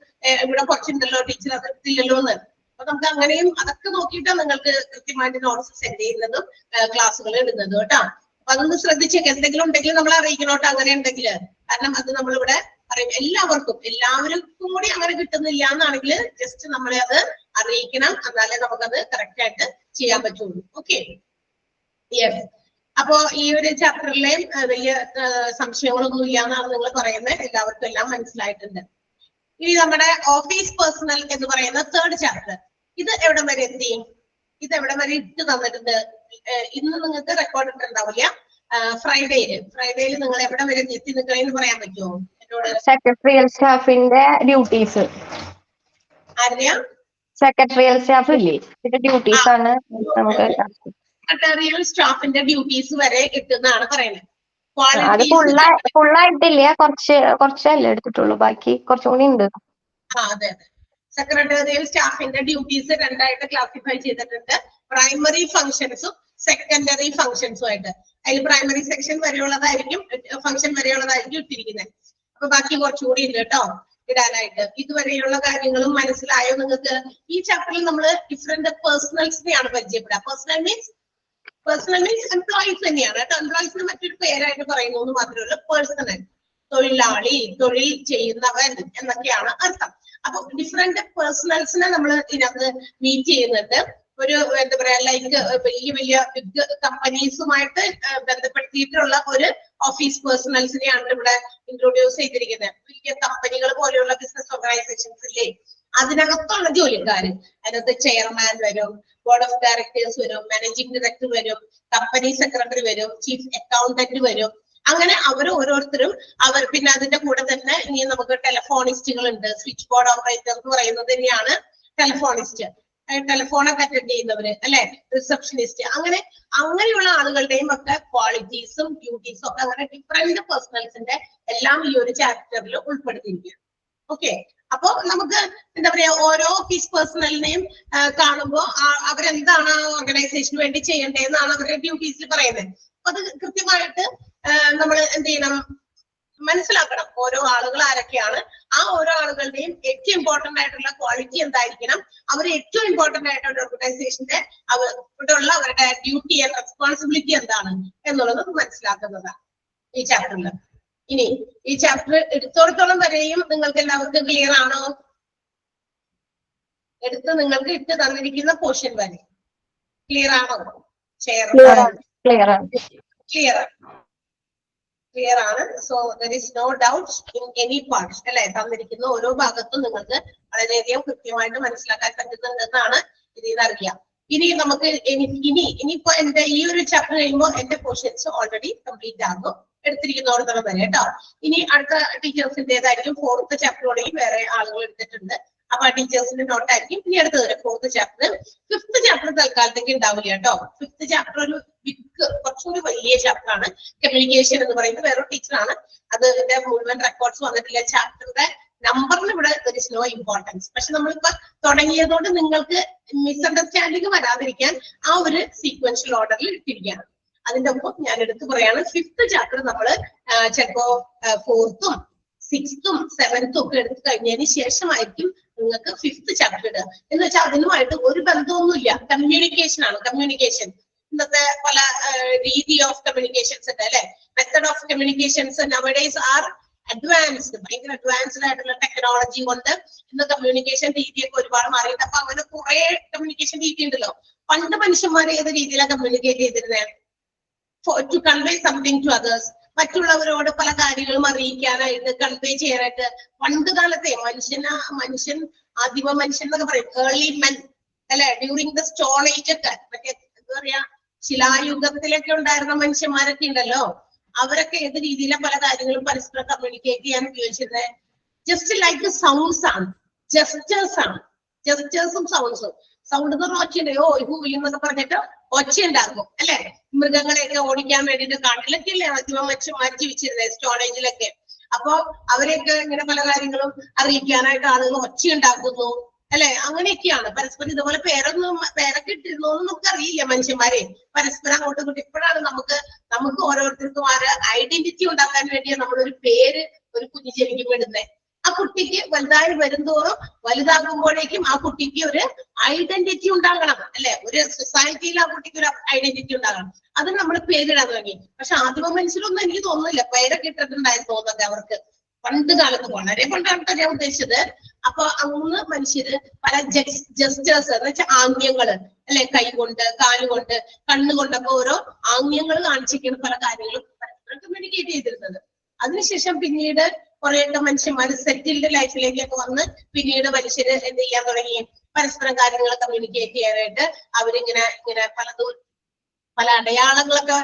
ഇവിടെ കുറച്ചുണ്ടല്ലോ ടീച്ചർ അത് എടുത്തില്ലല്ലോ എന്ന്. അപ്പൊ നമുക്ക് അങ്ങനെയും അതൊക്കെ നോക്കിയിട്ടാണ് നിങ്ങൾക്ക് കൃത്യമായിട്ട് നോട്ട്സ് സെൻഡ് ചെയ്യുന്നതും ക്ലാസ്സുകൾ ഇടുന്നതും കേട്ടോ. അപ്പൊ അതൊന്ന് ശ്രദ്ധിച്ചേക്ക്. എന്തെങ്കിലും ഉണ്ടെങ്കിൽ നമ്മൾ അറിയിക്കണോട്ടോ അങ്ങനെ ഉണ്ടെങ്കിൽ. കാരണം അത് നമ്മളിവിടെ പറയും എല്ലാവർക്കും കൂടി അങ്ങനെ കിട്ടുന്നില്ല എന്നാണെങ്കിൽ ജസ്റ്റ് നമ്മളെ അത് അറിയിക്കണം. എന്നാലേ നമുക്കത് കറക്റ്റ് ആയിട്ട് ചെയ്യാൻ പറ്റുള്ളൂ. Okay, yes. അപ്പോ ഈ ഒരു ചാപ്റ്ററിലെയും വലിയ സംശയങ്ങളൊന്നും ഇല്ല എന്നാണ് നിങ്ങൾ പറയുന്നത്. എല്ലാവർക്കും എല്ലാം മനസ്സിലായിട്ടുണ്ട്. ഇനി നമ്മുടെ ഓഫീസ് പേഴ്സണൽ എന്ന് പറയുന്ന 3rd ചാപ്റ്റർ, ഇത് എവിടെ വരെ എത്തി? ഇത് എവിടെ വരെ ഇട്ട് തന്നിട്ടുണ്ട്? ഇന്ന് നിങ്ങൾക്ക് റെക്കോർഡ് ഇട്ടുണ്ടാവില്ല. ഫ്രൈഡേയിൽ നിങ്ങൾ എവിടെ വരെ എത്തി നിൽക്കണമെന്ന് പറയാൻ പറ്റുമോ എന്നോട്? സെക്രട്ടറിയൽ സ്റ്റാഫിന്റെ ഡ്യൂട്ടീസ്. ആരെയാ? സെക്രട്ടറിയൽ സ്റ്റാഫ് ഇല്ലേ, ഇതിന്റെ ഡ്യൂട്ടീസ് ആണ് നമുക്ക്. സെക്രട്ടറിയൽ സ്റ്റാഫിന്റെ ഡ്യൂട്ടീസ് വരെ കിട്ടുന്നതാണ് പറയുന്നത്. അത് ഫുള്ളായിട്ടില്ല, കുറച്ചല്ലേ എടുത്തിട്ടുള്ളൂ, ബാക്കി കുറച്ചും കൂടി ഉണ്ട്. അതെ. സെക്രട്ടറിയൽ സ്റ്റാഫിന്റെ ഡ്യൂട്ടീസ് 2ആയിട്ട് ക്ലാസിഫൈ ചെയ്തിട്ടുണ്ട്. പ്രൈമറി ഫംഗ്ഷൻസും സെക്കൻഡറി ഫംഗ്ഷൻസും ആയിട്ട്. അതിൽ പ്രൈമറി സെക്ഷൻ വരെയുള്ളതായിരിക്കും, ഫംഗ്ഷൻ വരെയുള്ളതായിരിക്കും ഇട്ടിരിക്കുന്നത്. അപ്പൊ ബാക്കി കുറച്ചുകൂടി ഉണ്ട് കേട്ടോ ഇടാനായിട്ട്. ഇതുവരെയുള്ള കാര്യങ്ങളും മനസ്സിലായോ നിങ്ങൾക്ക്? ഈ ചാപ്റ്ററിൽ നമ്മൾ ഡിഫറെന്റ് പേഴ്സണൽസിനെയാണ് പരിചയപ്പെടുക. പേഴ്സണൽ മീൻസ് എംപ്ലോയീസ് തന്നെയാണ് കേട്ടോ. എംപ്ലോയീസിന് മറ്റൊരു പേരായിട്ട് പറയുന്നു എന്ന് മാത്രമേ ഉള്ളൂ. പേഴ്സണൽ, തൊഴിലാളി, തൊഴിൽ ചെയ്യുന്നവൻ എന്നൊക്കെയാണ് അർത്ഥം. അപ്പൊ ഡിഫറെന്റ് പേഴ്സണൽസിനെ നമ്മൾ ഇതിനകത്ത് മീറ്റ് ചെയ്യുന്നുണ്ട്. ഒരു എന്താ പറയാ, ലൈക്ക് വലിയ ബിഗ് കമ്പനീസുമായിട്ട് ബന്ധപ്പെടുത്തിയിട്ടുള്ള ഒരു ഓഫീസ് പേഴ്സണൽസിനെയാണ് ഇവിടെ ഇൻട്രൊഡ്യൂസ് ചെയ്തിരിക്കുന്നത്. വലിയ കമ്പനികൾ പോലെയുള്ള ബിസിനസ് ഓർഗനൈസേഷൻസ് ഇല്ലേ, അതിനകത്തുള്ള ജോലിക്കാര്, അതിനകത്ത് ചെയർമാൻ വരും, ബോർഡ് ഓഫ് ഡയറക്ടേഴ്സ് വരും, മാനേജിംഗ് ഡയറക്ടർ വരും, കമ്പനി സെക്രട്ടറി വരും, ചീഫ് അക്കൗണ്ടന്റ് വരും. അങ്ങനെ അവർ ഓരോരുത്തരും പിന്നെ അതിന്റെ കൂടെ തന്നെ ഇനി നമുക്ക് ടെലിഫോണിസ്റ്റുകൾ ഉണ്ട്. സ്വിച്ച് ബോർഡ് ഓപ്പറേറ്റർ എന്ന് പറയുന്നത് തന്നെയാണ് ടെലിഫോണിസ്റ്റ്. ടെലിഫോണൊക്കെ അറ്റൻഡ് ചെയ്യുന്നവര് അല്ലെ, റിസപ്ഷനിസ്റ്റ്. അങ്ങനെയുള്ള ആളുകളുടെയും ഒക്കെ ക്വാളിറ്റീസും ഡ്യൂട്ടീസും ഒക്കെ അങ്ങനെ ഡിഫറെന്റ് പേഴ്സണൽസിന്റെ എല്ലാം ഈ ഒരു ചാപ്റ്ററിൽ ഉൾപ്പെടുത്തിയിരിക്കുകയാണ്. ഓക്കെ, അപ്പൊ നമുക്ക് എന്താ പറയാ, ഓരോ ഓഫീസ് പേഴ്സണലിനെയും കാണുമ്പോൾ അവരെന്താണ് ഓർഗനൈസേഷന് വേണ്ടി ചെയ്യേണ്ടതെന്നാണ് അവരുടെ ഡ്യൂട്ടീസിൽ പറയുന്നത്. അപ്പൊ അത് കൃത്യമായിട്ട് നമ്മൾ എന്ത് ചെയ്യണം, മനസ്സിലാക്കണം ഓരോ ആളുകൾ ആരൊക്കെയാണ്, ആ ഓരോ ആളുകളുടെയും ഏറ്റവും ഇമ്പോർട്ടന്റ് ആയിട്ടുള്ള ക്വാളിറ്റി എന്തായിരിക്കണം, അവർ ഏറ്റവും ഇമ്പോർട്ടന്റ് ആയിട്ടുള്ള ഓർഗനൈസേഷന്റെ ഇവിടെയുള്ള അവരുടെ ഡ്യൂട്ടി ആൻഡ് റെസ്പോൺസിബിലിറ്റി എന്താണ് എന്നുള്ളത് മനസ്സിലാക്കുന്നതാണ് ഈ ചാപ്റ്ററിൽ. ഇനി ഈ ചാപ്റ്റർ എടുത്തോടത്തോളം വരെയും നിങ്ങൾക്ക് എല്ലാവർക്കും ക്ലിയർ ആണോ? നിങ്ങൾക്ക് ഇട്ട് തന്നിരിക്കുന്ന പോർഷൻ വരെ ക്ലിയർ ആണോ? ക്ലിയർ ആണ്. So there is no doubt in any part അല്ലെ. തന്നിരിക്കുന്ന ഓരോ ഭാഗത്തും നിങ്ങൾക്ക് വളരെയധികം കൃത്യമായിട്ട് മനസ്സിലാക്കാൻ പറ്റുന്നുണ്ടെന്നാണ് ഇതിൽ നിന്ന് അറിയാം. ഇനി നമുക്ക് ഇനിയിപ്പോ എന്റെ ഈ ഒരു ചാപ്റ്റർ കഴിയുമ്പോൾ എന്റെ പോർഷൻസ് ഓൾറെഡി കംപ്ലീറ്റ് ആകും, എടുത്തിരിക്കുന്നോടത്തോളം വരെ കേട്ടോ. ഇനി അടുത്ത ടീച്ചേഴ്സിന്റേതായിരിക്കും. 4th ചാപ്റ്ററോടെയും വേറെ ആളുകൾ എടുത്തിട്ടുണ്ട്. അപ്പൊ ആ ടീച്ചേഴ്സിന്റെ നോട്ടായിരിക്കും ഇനി അടുത്തത് 4th ചാപ്റ്റർ. 5th ചാപ്റ്റർ തൽക്കാലത്തേക്ക് ഉണ്ടാവില്ല കേട്ടോ. 5th ചാപ്റ്റർ ഒരു കുറച്ചുകൂടി വലിയ ചാപ്റ്റർ ആണ്. കമ്മ്യൂണിക്കേഷൻ എന്ന് പറയുന്നത് വേറൊരു ടീച്ചറാണ്. അതിന്റെ മുഴുവൻ റെക്കോർഡ്സ് വന്നിട്ടില്ല. ചാപ്റ്ററിന്റെ നമ്പറിന് ഇവിടെ ദർ ഇസ് നോ ഇമ്പോർട്ടൻസ്. പക്ഷെ നമ്മളിപ്പോ തുടങ്ങിയതുകൊണ്ട് നിങ്ങൾക്ക് മിസ്അണ്ടർസ്റ്റാൻഡിങ് വരാതിരിക്കാൻ ആ ഒരു സീക്വൻഷ്യൽ ഓർഡറിൽ ഇട്ടിരിക്കുകയാണ്. അതിന്റെ ഒപ്പം ഞാൻ എടുത്തു പറയാണ്, 5th ചാപ്റ്റർ നമ്മള് ചിലപ്പോ 4th, 6th, 7th ഒക്കെ എടുത്തു കഴിഞ്ഞതിന് ശേഷമായിരിക്കും നിങ്ങൾക്ക് 5th ചാപ്റ്റർ ഇടുക. എന്ന് വെച്ചാൽ അതിനുമായിട്ട് ഒരു ബന്ധമൊന്നുമില്ല. കമ്മ്യൂണിക്കേഷൻ ആണ്. കമ്മ്യൂണിക്കേഷൻ ഇന്നത്തെ പല രീതി ഓഫ് കമ്മ്യൂണിക്കേഷൻസ് ഉണ്ട് അല്ലെ. Method of communications nowadays are advanced. ഭയങ്കര അഡ്വാൻസ്ഡ് ആയിട്ടുള്ള ടെക്നോളജി കൊണ്ട് ഇന്ന് കമ്മ്യൂണിക്കേഷൻ രീതിയൊക്കെ ഒരുപാട് മാറിയിട്ട്. അപ്പൊ അങ്ങനെ കുറെ കമ്മ്യൂണിക്കേഷൻ രീതി ഉണ്ടല്ലോ. പണ്ട് മനുഷ്യന്മാർ ഏത് രീതിയിലാണ് കമ്മ്യൂണിക്കേറ്റ് ചെയ്തിരുന്നത്? To convey something to others. മറ്റുള്ളവരോട് പല കാര്യങ്ങളും അറിയിക്കാനായിട്ട്, കൺവേ ചെയ്യാനായിട്ട്. പണ്ട് കാലത്തെ മനുഷ്യൻ ആദിമ മനുഷ്യൻ എന്നൊക്കെ പറയും, ഏർലി മെൻ അല്ലെ, ഡ്യൂറിങ് ദ സ്റ്റോൺ ഏജ് ഒക്കെ, മറ്റേ എന്താ പറയാ, ശിലായുഗത്തിലൊക്കെ ഉണ്ടായിരുന്ന മനുഷ്യന്മാരൊക്കെ ഉണ്ടല്ലോ, അവരൊക്കെ ഏത് രീതിയിലാണ് പല കാര്യങ്ങളും പരസ്പരം കമ്മ്യൂണിക്കേറ്റ് ചെയ്യാൻ ഉപയോഗിച്ചിരുന്നത്? ജസ്റ്റ് ലൈക്ക് സൗണ്ട്സ് ആണ്, ജസ്റ്റേഴ്സ് ആണ്. ജസ്റ്റേഴ്സും സൗണ്ട്സും. സൗണ്ട് എന്ന് പറഞ്ഞ ഒച്ചയുണ്ട്, ഓ ഹൂ എന്നൊക്കെ പറഞ്ഞിട്ട് ഒച്ച ഉണ്ടാക്കും അല്ലെ. മൃഗങ്ങളെയൊക്കെ ഓടിക്കാൻ വേണ്ടിയിട്ട് കാട്ടിലൊക്കെ അല്ലേ ആദ്യം മനുഷ്യന്മാർ ജീവിച്ചിരുന്നത്, സ്റ്റോറേജിലൊക്കെ. അപ്പൊ അവരെയൊക്കെ ഇങ്ങനെ പല കാര്യങ്ങളും അറിയിക്കാനായിട്ട് ആളുകൾ ഒച്ച ഉണ്ടാക്കുന്നു അല്ലെ. അങ്ങനെയൊക്കെയാണ്. പരസ്പരം ഇതുപോലെ പേരൊക്കെ ഇട്ടിരുന്നോ എന്ന് നമുക്ക് അറിയില്ല. മനുഷ്യന്മാരെ പരസ്പരം അങ്ങോട്ടും ഇങ്ങോട്ടും. ഇപ്പോഴാണ് നമുക്ക് ഓരോരുത്തർക്കും ഐഡന്റിറ്റി ഉണ്ടാക്കാൻ വേണ്ടിയാണ് നമ്മളൊരു പേര് ഒരു കുഞ്ഞു ജനിക്കും ഇടുന്നത്. ആ കുട്ടിക്ക് വലുതായി വരുന്തോറും വലുതാകുമ്പോഴേക്കും ആ കുട്ടിക്ക് ഒരു ഐഡന്റിറ്റി ഉണ്ടാകണം അല്ലെ. ഒരു സൊസൈറ്റിയിൽ ആ കുട്ടിക്ക് ഒരു ഐഡന്റിറ്റി ഉണ്ടാകണം. അത് നമ്മൾ പേരിടാൻ തുടങ്ങി. പക്ഷെ ആദിമ മനുഷ്യരൊന്നും എനിക്ക് തോന്നുന്നില്ല പേരൊക്കെ ഇട്ടിട്ടുണ്ടായി തോന്നുന്നത് അവർക്ക്. പണ്ട് കാലത്ത്, വളരെ പണ്ടാണ് ഞാൻ ഉദ്ദേശിച്ചത്. അപ്പൊ അന്ന് മനുഷ്യര് പല ജസ്റ്റേഴ്സ് എന്ന് വെച്ചാൽ ആംഗ്യങ്ങള് അല്ലെ, കൈ കൊണ്ട്, കാലുകൊണ്ട്, കണ്ണുകൊണ്ടൊക്കെ ഓരോ ആംഗ്യങ്ങൾ കാണിച്ചിരിക്കുന്ന പല കാര്യങ്ങളും പരസ്പരം കമ്മ്യൂണിക്കേറ്റ് ചെയ്തിരുന്നത്. അതിനുശേഷം പിന്നീട് കുറെയൊക്കെ മനുഷ്യന്മാർ സെറ്റിൽഡ് ലൈഫിലേക്കൊക്കെ വന്ന് പിന്നീട് മനുഷ്യര് എന്ത് ചെയ്യാൻ തുടങ്ങി? പരസ്പരം കാര്യങ്ങൾ കമ്മ്യൂണിക്കേറ്റ് ചെയ്യാനായിട്ട് അവരിങ്ങനെ പല അടയാളങ്ങളൊക്കെ,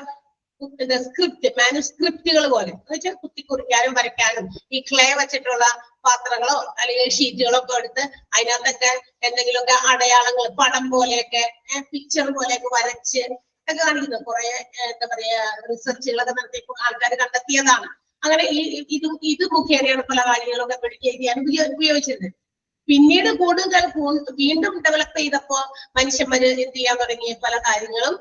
സ്ക്രിപ്റ്റ്, മാനുസ്ക്രിപ്റ്റുകൾ പോലെ എന്ന് വെച്ചാൽ കുത്തിക്കുറിക്കാനും വരയ്ക്കാനും ഈ ക്ലേ വെച്ചിട്ടുള്ള പാത്രങ്ങളോ അല്ലെങ്കിൽ ഷീറ്റുകളോ ഒക്കെ എടുത്ത് അതിനകത്തൊക്കെ എന്തെങ്കിലുമൊക്കെ അടയാളങ്ങൾ, പടം പോലെയൊക്കെ, പിക്ചർ പോലെയൊക്കെ വരച്ച് ഒക്കെ കാണിക്കുന്നു. കുറെ എന്താ പറയാ റിസർച്ചുകളൊക്കെ നടത്തി ആൾക്കാർ കണ്ടെത്തിയതാണ്. അങ്ങനെ ഇത് മുഖേനയാണ് പല കാര്യങ്ങളും കമ്മ്യൂണിക്കേറ്റ് ചെയ്യാൻ ഉപയോഗിച്ചിരുന്നത്. പിന്നീട് വീണ്ടും ഡെവലപ്പ് ചെയ്തപ്പോ മനുഷ്യന്മാര് എന്ത് ചെയ്യാൻ തുടങ്ങി? പല കാര്യങ്ങളും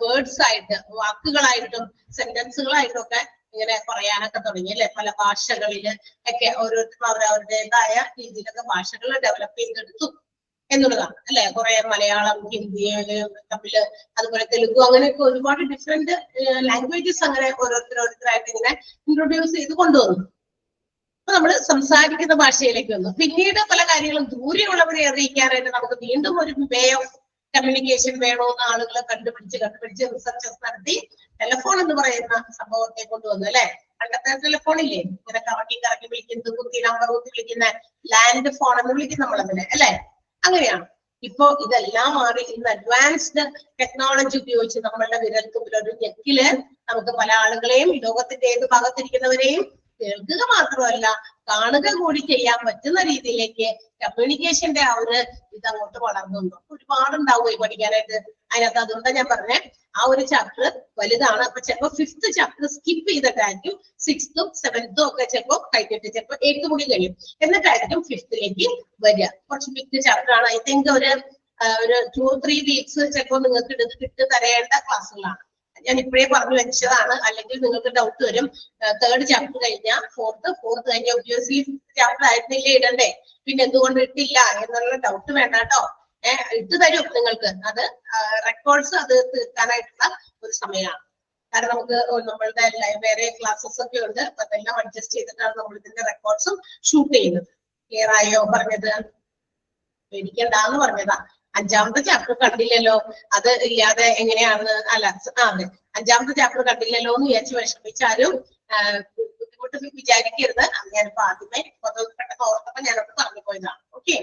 വേർഡ്സ് ആയിട്ട്, വാക്കുകളായിട്ടും സെന്റൻസുകളായിട്ടും ഒക്കെ ഇങ്ങനെ പറയാനൊക്കെ തുടങ്ങി അല്ലെ. പല ഭാഷകളില് ഒക്കെ ഓരോരുത്തരും അവരവരുടേതായ രീതിയിലൊക്കെ ഭാഷകൾ ഡെവലപ്പ് ചെയ്തെടുത്തു എന്നുള്ളതാണ് അല്ലെ. കുറെ മലയാളം, ഹിന്ദി, തമിഴ്, അതുപോലെ തെലുഗു, അങ്ങനെയൊക്കെ ഒരുപാട് ഡിഫറെന്റ് ലാംഗ്വേജസ് അങ്ങനെ ഓരോരുത്തരായിട്ട് ഇങ്ങനെ ഇൻട്രൊഡ്യൂസ് ചെയ്ത് കൊണ്ടുവന്നു. അപ്പൊ നമ്മൾ സംസാരിക്കുന്ന ഭാഷയിലേക്ക് വന്നു. പിന്നീട് പല കാര്യങ്ങളും ദൂരെയുള്ളവരെ അറിയിക്കാനായിട്ട് നമുക്ക് വീണ്ടും ഒരു വേ ഓഫ് കമ്മ്യൂണിക്കേഷൻ വേണമെന്ന് ആളുകളെ കണ്ടുപിടിച്ച് റിസർച്ചസ് നടത്തി ടെലിഫോൺ എന്ന് പറയുന്ന സംഭവത്തെ കൊണ്ടുവന്നു അല്ലെ. പണ്ടത്തെ ടെലിഫോൺ ഇല്ലേ, ഇങ്ങനെ കറക്കി കറക്കി വിളിക്കുന്നത്, കുത്തി നമ്പർ കുത്തി വിളിക്കുന്ന ലാൻഡ് ഫോൺ എന്ന് വിളിക്കും നമ്മളതിനെ, അല്ലെ? അങ്ങനെയാണ്. ഇപ്പോ ഇതെല്ലാം മാറി ഇന്ന് അഡ്വാൻസ്ഡ് ടെക്നോളജി ഉപയോഗിച്ച് നമ്മളുടെ വിരൽത്തുമ്പിൽ ഒരു ഞെക്കില് നമുക്ക് പല ആളുകളെയും ലോകത്തിന്റെ ഏത് ഭാഗത്തിരിക്കുന്നവരെയും കേൾക്കുക മാത്രമല്ല കാണുക കൂടി ചെയ്യാൻ പറ്റുന്ന രീതിയിലേക്ക് കമ്മ്യൂണിക്കേഷന്റെ ആ ഒരു ഇതങ്ങോട്ട് വളർന്നുണ്ടോ. ഒരുപാടുണ്ടാവുകയും പഠിക്കാനായിട്ട് അതിനകത്ത്. അതുകൊണ്ടാണ് ഞാൻ പറഞ്ഞ ആ ഒരു ചാപ്റ്റർ വലുതാണ്. അപ്പൊ ചിലപ്പോ 5th chapter skip ചെയ്തിട്ടായിരിക്കും 6th 7th ഒക്കെ ചിലപ്പോ കഴിഞ്ഞിട്ട് ചിലപ്പോ 8th കൂടി കഴിയും, എന്നിട്ടായിരിക്കും 5th വരിക. കുറച്ച് ബിഗ് ചാപ്റ്റർ ആണ്. ഐ തിങ്ക് ഒരു 2-3 വീക്സ് ചിലപ്പോ നിങ്ങൾക്ക് ഇട്ട് തരേണ്ട ക്ലാസ്സുകളാണ്. ഞാൻ ഇപ്പോഴേ പറഞ്ഞു വെച്ചതാണ്, അല്ലെങ്കിൽ നിങ്ങൾക്ക് ഡൗട്ട് വരും. 3rd ചാപ്റ്റർ കഴിഞ്ഞാൽ 4th കഴിഞ്ഞ ഒബ്വിയസ്ലി 5th ചാപ്റ്റർ ആയിരുന്നില്ലേ ഇടണ്ടേ, പിന്നെ എന്തുകൊണ്ട് ഇട്ടില്ല എന്നുള്ള ഡൗട്ട് വേണ്ട കേട്ടോ. ഇട്ട് തരും നിങ്ങൾക്ക്. അത് റെക്കോർഡ്സ് അത് തീർക്കാനായിട്ടുള്ള ഒരു സമയമാണ്. കാരണം നമുക്ക് നമ്മളുടെ വേറെ ക്ലാസ്സസ് ഒക്കെ ഉണ്ട്, അപ്പൊ അതെല്ലാം അഡ്ജസ്റ്റ് ചെയ്തിട്ടാണ് നമ്മൾ ഇതിന്റെ റെക്കോർഡ്സും ഷൂട്ട് ചെയ്യുന്നത്. ക്ലിയർ ആയോ പറഞ്ഞത്? പേടിക്കണ്ടെന്ന് പറഞ്ഞതാ. 5ാമത്തെ ചാപ്റ്റർ കണ്ടില്ലല്ലോ, അത് ഇല്ലാതെ എങ്ങനെയാണ്? അല്ല അതെ, 5ാമത്തെ ചാപ്റ്റർ കണ്ടില്ലല്ലോ എന്ന് വിചാരിച്ച് വിഷമിച്ചാലും ബുദ്ധിമുട്ട് വിചാരിക്കരുത്. ഞാനിപ്പോ ആദ്യമേ പെട്ടെന്ന് ഓർത്തപ്പോ ഞാനത് പറഞ്ഞു പോയതാണ്. Okay,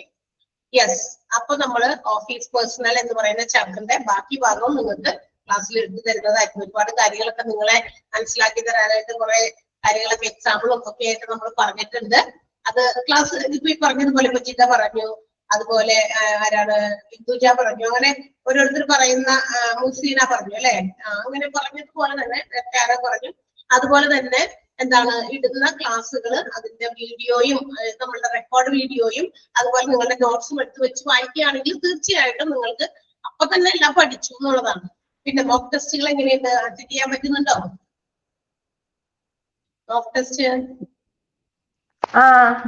yes. അപ്പൊ നമ്മള് ഓഫീസ് പേഴ്സണൽ എന്ന് പറയുന്ന ചാപ്റ്ററിന്റെ ബാക്കി ഭാഗവും നിങ്ങൾക്ക് ക്ലാസ്സിൽ എടുത്തു തരുന്നതായിരിക്കും. ഒരുപാട് കാര്യങ്ങളൊക്കെ നിങ്ങളെ മനസ്സിലാക്കി തരാനായിട്ട് കുറെ കാര്യങ്ങളൊക്കെ എക്സാമ്പിളും ഒക്കെ ആയിട്ട് നമ്മൾ പറഞ്ഞിട്ടുണ്ട്. അത് ക്ലാസ് ഇപ്പൊ ഈ പറഞ്ഞതുപോലെ കൊച്ചിക്ക പറഞ്ഞു, അതുപോലെ ആരാണ് ബിന്ദുജ പറഞ്ഞു, അങ്ങനെ ഓരോരുത്തർ പറയുന്ന മുസീന പറഞ്ഞു അല്ലെ, അങ്ങനെ പറഞ്ഞതുപോലെ തന്നെ ആരോ പറഞ്ഞു. അതുപോലെ തന്നെ എന്താണ് ഇടുന്ന ക്ലാസ്സുകൾ, അതിന്റെ വീഡിയോയും നമ്മളുടെ റെക്കോർഡ് വീഡിയോയും അതുപോലെ നിങ്ങളുടെ നോട്ട്സും എടുത്ത് വെച്ച് വായിക്കുകയാണെങ്കിൽ തീർച്ചയായിട്ടും നിങ്ങൾക്ക് അപ്പൊ തന്നെ എല്ലാം പഠിച്ചു എന്നുള്ളതാണ്. പിന്നെ മോക്ക് ടെസ്റ്റുകൾ എങ്ങനെയുണ്ട്? അറ്റൻഡ് ചെയ്യാൻ പറ്റുന്നുണ്ടോ മോക്ക് ടെസ്റ്റ്?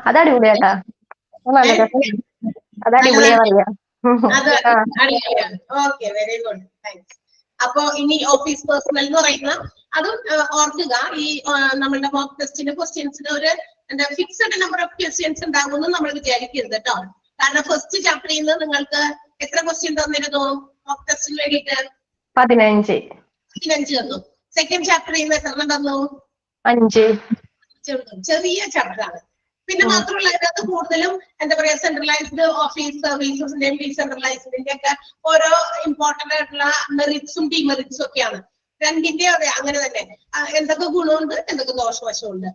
അത് അടിപൊളിയാട്ടാ, അത് അടിപൊളിയാ പറയാ. Okay, very good, thanks. അപ്പൊ ഇനി ഓഫീസ് പേഴ്സണൽ എന്ന് പറയുന്ന അതും ഓർക്കുക. ഈ നമ്മളുടെ മോക്ക് ടെസ്റ്റിന്റെ ക്വസ്റ്റ്യൻസിന് ഒരു എന്താ ഫിക്സഡ് നമ്പർ ഓഫ് ക്വസ്റ്റ്യൻസ് ഉണ്ടാകുമെന്ന് നമ്മൾ വിചാരിക്കരുത് കേട്ടോ. കാരണം ഫസ്റ്റ് ചാപ്റ്ററിൽ നിന്ന് നിങ്ങൾക്ക് എത്ര ക്വസ്റ്റ്യൻ തന്നിരുന്നു മോക്ക് ടെസ്റ്റിന് വേണ്ടിയിട്ട്? 15 തന്നു. സെക്കൻഡ് ചാപ്റ്ററിൽ നിന്ന് എത്ര തന്നു? 5. ചെറിയ ചാപ്റ്റർ ആണ്. പിന്നെ മാത്രമല്ല അതിനകത്ത് കൂടുതലും എന്താ പറയാ സെൻട്രലൈസ്ഡ് ഓഫീസ് സർവീസസിന്റെയും ഡീസെൻട്രലൈസ്ഡിന്റെ ഒക്കെ ഓരോ ഇമ്പോർട്ടന്റ് ആയിട്ടുള്ള മെറിറ്റ്സും ഡിമെറിറ്റ്സും ഒക്കെയാണ്. രണ്ടിന്റെ അതെ അങ്ങനെ തന്നെ എന്തൊക്കെ ഗുണമുണ്ട് എന്തൊക്കെ ദോഷവശമുണ്ട്.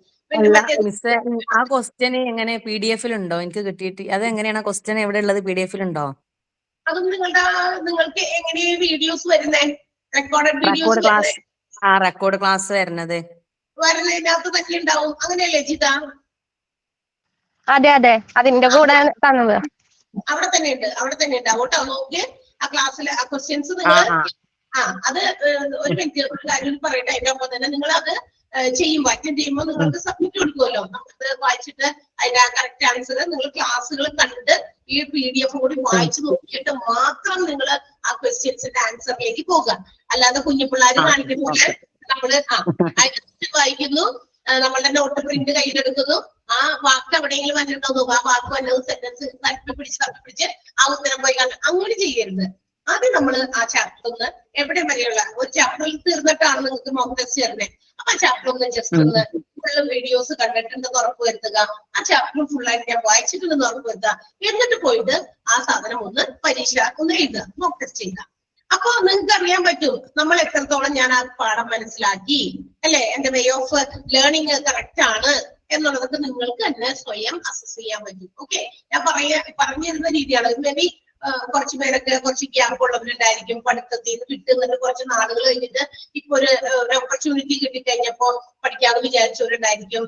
ആ ക്വസ്റ്റ്യൻ എങ്ങനെ PDF ഉണ്ടോ? എനിക്ക് കിട്ടിയിട്ട് അത് എങ്ങനെയാണ് ക്വസ്റ്റ്യൻ എവിടെ ഉള്ളത്? PDF ഉണ്ടോ? അതും നിങ്ങൾക്ക് എങ്ങനെയാ വീഡിയോസ് വരുന്നേ? റെക്കോർഡഡ് വീഡിയോസ് റെക്കോർഡ് ക്ലാസ് വരുന്നതിനകത്ത് തന്നെ ഉണ്ടാവും. അങ്ങനെയല്ലേ ജിത? അതെ അതെ, അതിന്റെ കൂടെ തന്നത് അവിടെ തന്നെ ഉണ്ടാവും കേട്ടോ. നോക്കി ആ ക്ലാസ്സിലെ ആ ക്വസ്റ്റ്യൻസ് നിങ്ങൾ അത് ഒരു മിനിറ്റ് ഒരു കാര്യം പറയട്ടെ. അതിന്റെ ഒപ്പം തന്നെ നിങ്ങൾ അത് ചെയ്യുമ്പോൾ അറ്റൻഡ് ചെയ്യുമ്പോൾ നിങ്ങൾക്ക് സബ്മിറ്റ് കൊടുക്കുമല്ലോ. നമുക്ക് വായിച്ചിട്ട് അതിന്റെ കറക്റ്റ് ആൻസർ നിങ്ങൾ ക്ലാസ്സുകൾ കണ്ട് ഈ PDF കൂടി വായിച്ചു നോക്കിയിട്ട് മാത്രം നിങ്ങൾ ആ ക്വസ്റ്റ്യൻസിന്റെ ആൻസറിലേക്ക് പോകുക. അല്ലാതെ കുഞ്ഞുപിള്ളേർ കാണിക്കുന്ന പോലെ നമ്മള് വായിക്കുന്നു, നമ്മളുടെ നോട്ട് പ്രിന്റ് കയ്യിലെടുക്കുന്നു, ആ വാക്ക് എവിടെയെങ്കിലും വന്നിട്ടുണ്ടോ, ആ വാക്ക് വന്നത് സെന്റൻസ് തപ്പിപ്പിടിച്ച് ആ ഉത്തരം പോയി കണ്ട് അങ്ങനെ ചെയ്യരുത്. ആദ്യം നമ്മൾ ആ ചാപ്റ്റർ ഒന്ന് എവിടെ വരെയുള്ള ഒരു ചാപ്റ്ററിൽ തീർന്നിട്ടാണ് നിങ്ങൾക്ക് മോക്ക് ടെസ്റ്റ് തരുന്നത്. അപ്പൊ ആ ചാപ്റ്റർ ഒന്ന് ജസ്റ്റ് ഒന്ന് ഫുള്ള് വീഡിയോസ് കണ്ടിട്ടുണ്ടെന്ന് ഉറപ്പ് വരുത്തുക. ആ ചാപ്റ്റർ ഫുള്ളായിട്ട് ഞാൻ വായിച്ചിട്ടുണ്ടെന്ന് ഉറപ്പ് വരുത്തുക. എന്നിട്ട് പോയിട്ട് ആ സാധനം ഒന്ന് പരീക്ഷ ഒന്ന് എഴുതുക, മോക്ക് ടെസ്റ്റ് ചെയ്യുക. അപ്പൊ നിങ്ങൾക്ക് അറിയാൻ പറ്റും നമ്മൾ എത്രത്തോളം ഞാൻ ആ പാഠം മനസ്സിലാക്കി, അല്ലെ, എന്റെ വേ ഓഫ് ലേണിംഗ് കറക്റ്റ് ആണ് എന്നുള്ളതൊക്കെ നിങ്ങൾക്ക് തന്നെ സ്വയം അസസ് ചെയ്യാൻ പറ്റും. ഓക്കെ, ഞാൻ പറഞ്ഞിരുന്ന രീതിയാണ്. മേ ബി കുറച്ചു പേരൊക്കെ കുറച്ച് ഗ്യാപ്പ് ഉള്ളവരുണ്ടായിരിക്കും, പഠിത്തത്തിൽ നിന്ന് കിട്ടുന്നുണ്ട് കുറച്ച് നാളുകൾ കഴിഞ്ഞിട്ട് ഇപ്പൊ ഒരു ഓപ്പർച്യൂണിറ്റി കിട്ടിക്കഴിഞ്ഞപ്പോ പഠിക്കാമെന്ന് വിചാരിച്ചവരുണ്ടായിരിക്കും.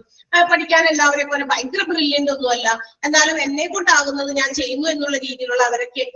പഠിക്കാൻ എല്ലാവരെയും പോലെ ഭയങ്കര ബ്രില്യന്റ് ഒന്നുമല്ല, എന്നാലും എന്നെ കൊണ്ടാകുന്നത് ഞാൻ ചെയ്യുന്നു എന്നുള്ള രീതിയിലുള്ള അവരൊക്കെ